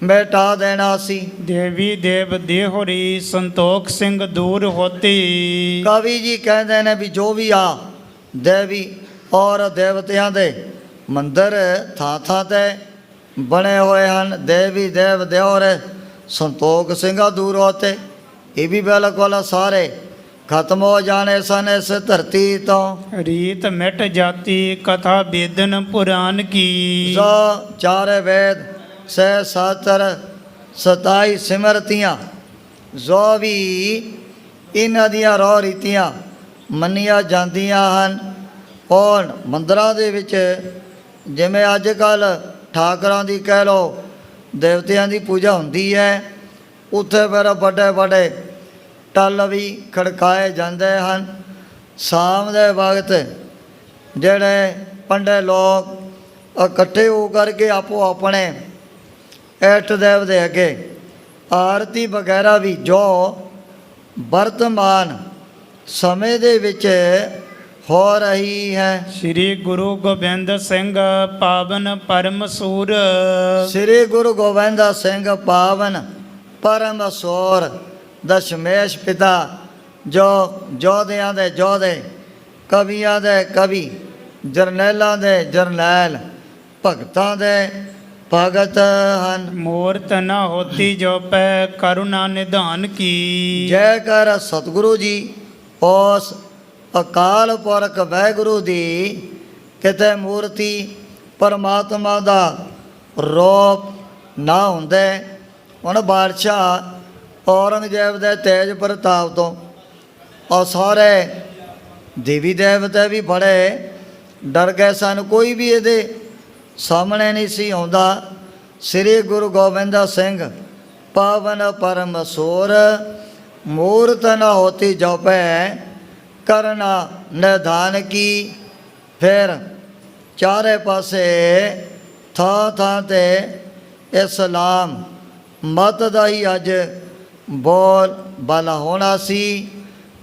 S2: ਮਿਟਾ ਦੇਣਾ ਸੀ।
S1: ਦੇਵੀ ਦੇਵ ਦੇਹੁਰੀ ਸੰਤੋਖ ਸਿੰਘ ਦੂਰ ਹੋਤੀ।
S2: ਕਵੀ ਜੀ ਕਹਿੰਦੇ ਨੇ ਵੀ ਜੋ ਵੀ ਆ ਦੇਵੀ ਔਰ ਦੇਵਤਿਆਂ ਦੇ ਮੰਦਰ ਥਾਂ ਥਾਂ 'ਤੇ ਬਣੇ ਹੋਏ ਹਨ। ਦੇਵੀ ਦੇਵ ਦਿਓਰ ਸੰਤੋਖ ਸਿੰਘਾ ਦੂਰ ਹੋਤੇ, ਇਹ ਵੀ ਬਿਲਕੁਲ ਸਾਰੇ ਖਤਮ ਹੋ ਜਾਣੇ ਸਨ ਇਸ ਧਰਤੀ ਤੋਂ।
S1: ਰੀਤ ਮਿਟ ਜਾਤੀ ਕਥਾ ਬੇਦਨ ਪੁਰਾਨ ਕੀ।
S2: ਜੋ ਚਾਰੇ ਵੇਦ ਸਹਿ ਸਾਤਰ 27 ਸਿਮਰਤੀਆਂ ਜੋ ਵੀ ਇਹਨਾਂ ਦੀਆਂ ਰੋ ਰੀਤੀਆਂ ਮੰਨੀਆਂ ਜਾਂਦੀਆਂ ਹਨ। ਔਰ ਮੰਦਰਾਂ ਦੇ ਵਿੱਚ ਜਿਵੇਂ ਅੱਜ ਕੱਲ੍ਹ ਠਾਕਰਾਂ ਦੀ ਕਹਿ ਲਓ ਦੇਵਤਿਆਂ ਦੀ ਪੂਜਾ ਹੁੰਦੀ ਹੈ, ਉੱਥੇ ਫਿਰ ਵੱਡੇ ਵੱਡੇ ਟੱਲ ਵੀ ਖੜਕਾਏ ਜਾਂਦੇ ਹਨ। ਸ਼ਾਮ ਦੇ ਵਕਤ ਜਿਹੜੇ ਪੰਡੇ ਲੋਕ ਇਕੱਠੇ ਹੋ ਕਰਕੇ ਆਪੋ ਆਪਣੇ ਇਸ਼ਟ ਦੇਵ ਦੇ ਅੱਗੇ ਆਰਤੀ ਵਗੈਰਾ ਵੀ ਜੋ ਵਰਤਮਾਨ ਸਮੇਂ ਦੇ ਵਿੱਚ ਹੋ ਰਹੀ ਹੈ।
S1: ਸ੍ਰੀ ਗੁਰੂ ਗੋਬਿੰਦ ਸਿੰਘ ਪਾਵਨ ਪਰਮ ਸੂਰ।
S2: ਸ੍ਰੀ ਗੁਰੂ ਗੋਬਿੰਦ ਸਿੰਘ ਪਾਵਨ ਪਰਮ ਸੂਰ ਦਸ਼ਮੇਸ਼ ਪਿਤਾ, ਜੋ ਯੋਧਿਆਂ ਦੇ ਯੋਧੇ, ਕਵੀਆਂ ਦੇ ਕਵੀ, ਜਰਨੈਲਾਂ ਦੇ ਜਰਨੈਲ, ਭਗਤਾਂ ਦੇ ਭਗਤ ਹਨ।
S1: ਮੂਰਤ ਨ ਹੋਤੀ ਜੋ ਪੈ ਕਰੁਣਾ ਨਿਧਾਨ ਕੀ।
S2: ਜੈ ਕਰ ਸਤਿਗੁਰੂ ਜੀ ਉਸ ਅਕਾਲ ਪੁਰਖ ਵਾਹਿਗੁਰੂ ਦੀ ਕਿਤੇ ਮੂਰਤੀ ਪਰਮਾਤਮਾ ਦਾ ਰੂਪ ਨਾ ਹੁੰਦੇ। ਹੁਣ ਬਾਦਸ਼ਾਹ ਔਰੰਗਜ਼ੇਬ ਦੇ ਤੇਜ ਪ੍ਰਤਾਪ ਤੋਂ ਉਹ ਸਾਰੇ ਦੇਵੀ ਦੇਵਤੇ ਵੀ ਬੜੇ ਡਰ ਗਏ ਸਨ, ਕੋਈ ਵੀ ਇਹਦੇ ਸਾਹਮਣੇ ਨਹੀਂ ਸੀ ਆਉਂਦਾ। ਸ੍ਰੀ ਗੁਰੂ ਗੋਬਿੰਦ ਸਿੰਘ ਪਾਵਨ ਪਰਮ ਸੂਰ ਮੂਰਤ ਨ ਹੋਤੀ ਜੋ ਪੈ ਕਰਨਾ ਨਿਧਾਨ ਕੀ। ਫਿਰ ਚਾਰੇ ਪਾਸੇ ਥਾਂ ਥਾਂ 'ਤੇ ਇਸਲਾਮ ਮਤ ਦਾ ਹੀ ਅੱਜ ਬੋਲ ਬਾਲਾ ਹੋਣਾ ਸੀ।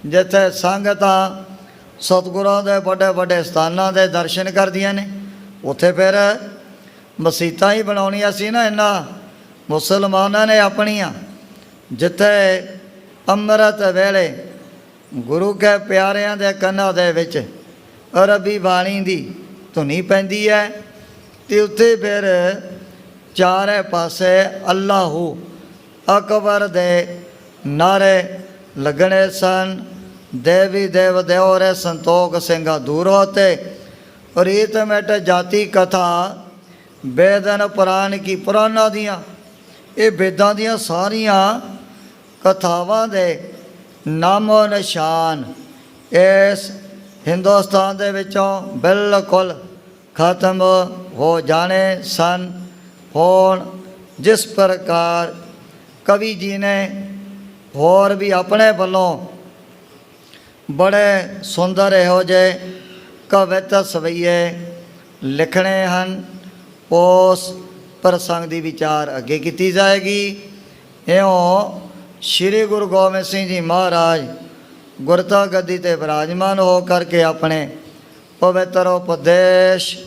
S2: ਜਿੱਥੇ ਸੰਗਤਾਂ ਸਤਿਗੁਰਾਂ ਦੇ ਵੱਡੇ ਵੱਡੇ ਸਥਾਨਾਂ ਦੇ ਦਰਸ਼ਨ ਕਰਦੀਆਂ ਨੇ, ਉੱਥੇ ਫਿਰ ਮਸੀਤਾਂ ਹੀ ਬਣਾਉਣੀਆਂ ਸੀ ਨਾ ਇਹਨਾਂ ਮੁਸਲਮਾਨਾਂ ਨੇ ਆਪਣੀਆਂ, ਜਿੱਥੇ ਅੰਮ੍ਰਿਤ ਵੇਲੇ ਗੁਰੂ ਕੇ ਪਿਆਰਿਆਂ ਦੇ ਕੰਨਾਂ ਦੇ ਵਿੱਚ ਅਰਬੀ ਬਾਣੀ ਦੀ ਧੁਨੀ ਪੈਂਦੀ ਹੈ ਅਤੇ ਉੱਥੇ ਫਿਰ ਚਾਰੇ ਪਾਸੇ ਅੱਲਾਹੂ ਅਕਬਰ ਦੇ ਨਾਰੇ ਲੱਗਣੇ ਸਨ। ਦੇਵੀ ਦੇਵ ਦਿਓਰੇ ਸੰਤੋਖ ਸਿੰਘਾ ਦੂਰ ਹੋਤੇ। ਰੀਤ ਮਿਟ ਜਾਤੀ ਕਥਾ ਬੇਦਨ ਪੁਰਾਨ ਕੀ। ਪੁਰਾਨਾਂ ਦੀਆਂ ਇਹ ਵੇਦਾਂ ਦੀਆਂ ਸਾਰੀਆਂ ਕਥਾਵਾਂ ਦੇ ਨਾਮੋ ਨਿਸ਼ਾਨ ਇਸ ਹਿੰਦੁਸਤਾਨ ਦੇ ਵਿੱਚੋਂ ਬਿਲਕੁਲ ਖਤਮ ਹੋ ਜਾਣੇ ਸਨ। ਹੁਣ ਜਿਸ ਪ੍ਰਕਾਰ ਕਵੀ ਜੀ ਨੇ ਹੋਰ ਵੀ ਆਪਣੇ ਵੱਲੋਂ ਬੜੇ ਸੁੰਦਰ ਇਹੋ ਜਿਹੇ ਕਵਿਤ ਸਵਈਏ ਲਿਖਣੇ ਹਨ, ਉਸ ਪ੍ਰਸੰਗ ਦੀ ਵਿਚਾਰ ਅੱਗੇ ਕੀਤੀ ਜਾਏਗੀ। ਇਉਂ ਸ੍ਰੀ ਗੁਰੂ ਗੋਬਿੰਦ ਸਿੰਘ ਜੀ ਮਹਾਰਾਜ ਗੁਰਤਾ ਗੱਦੀ ਤੇ ਵਿਰਾਜਮਾਨ ਹੋ ਕਰਕੇ ਆਪਣੇ ਪਵਿੱਤਰ ਉਪਦੇਸ਼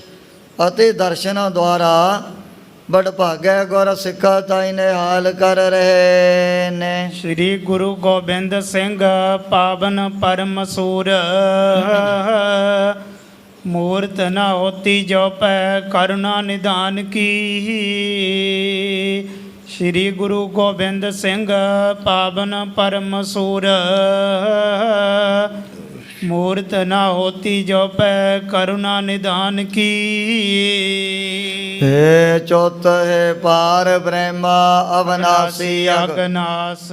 S2: ਅਤੇ ਦਰਸ਼ਨਾਂ ਦੁਆਰਾ ਵਡਭਾਗੇ ਗੁਰ ਸਿੱਖਾ ਤਾਈ ਨੇ ਹਾਲ ਕਰ ਰਹੇ ਨੇ।
S1: ਸ੍ਰੀ ਗੁਰੂ ਗੋਬਿੰਦ ਸਿੰਘ ਪਾਵਨ ਪਰਮ ਸੂਰ ਮੂਰਤ ਨ ਹੋਤੀ ਜੋ ਪੈ ਕਰੁਣਾ ਨਿਧਾਨ ਕੀ। ਸ੍ਰੀ ਗੁਰੂ ਗੋਬਿੰਦ ਸਿੰਘ ਪਾਵਨ ਪਰਮ ਸੂਰ ਮੂਰਤ ਨ ਹੋਤੀ ਜੋ ਪੈ ਕਰੁਣਾ ਨਿਧਾਨ ਕੀ।
S2: हे चौथ है पार ब्रह्मा अवनासी
S1: ਅਗਨਾਸ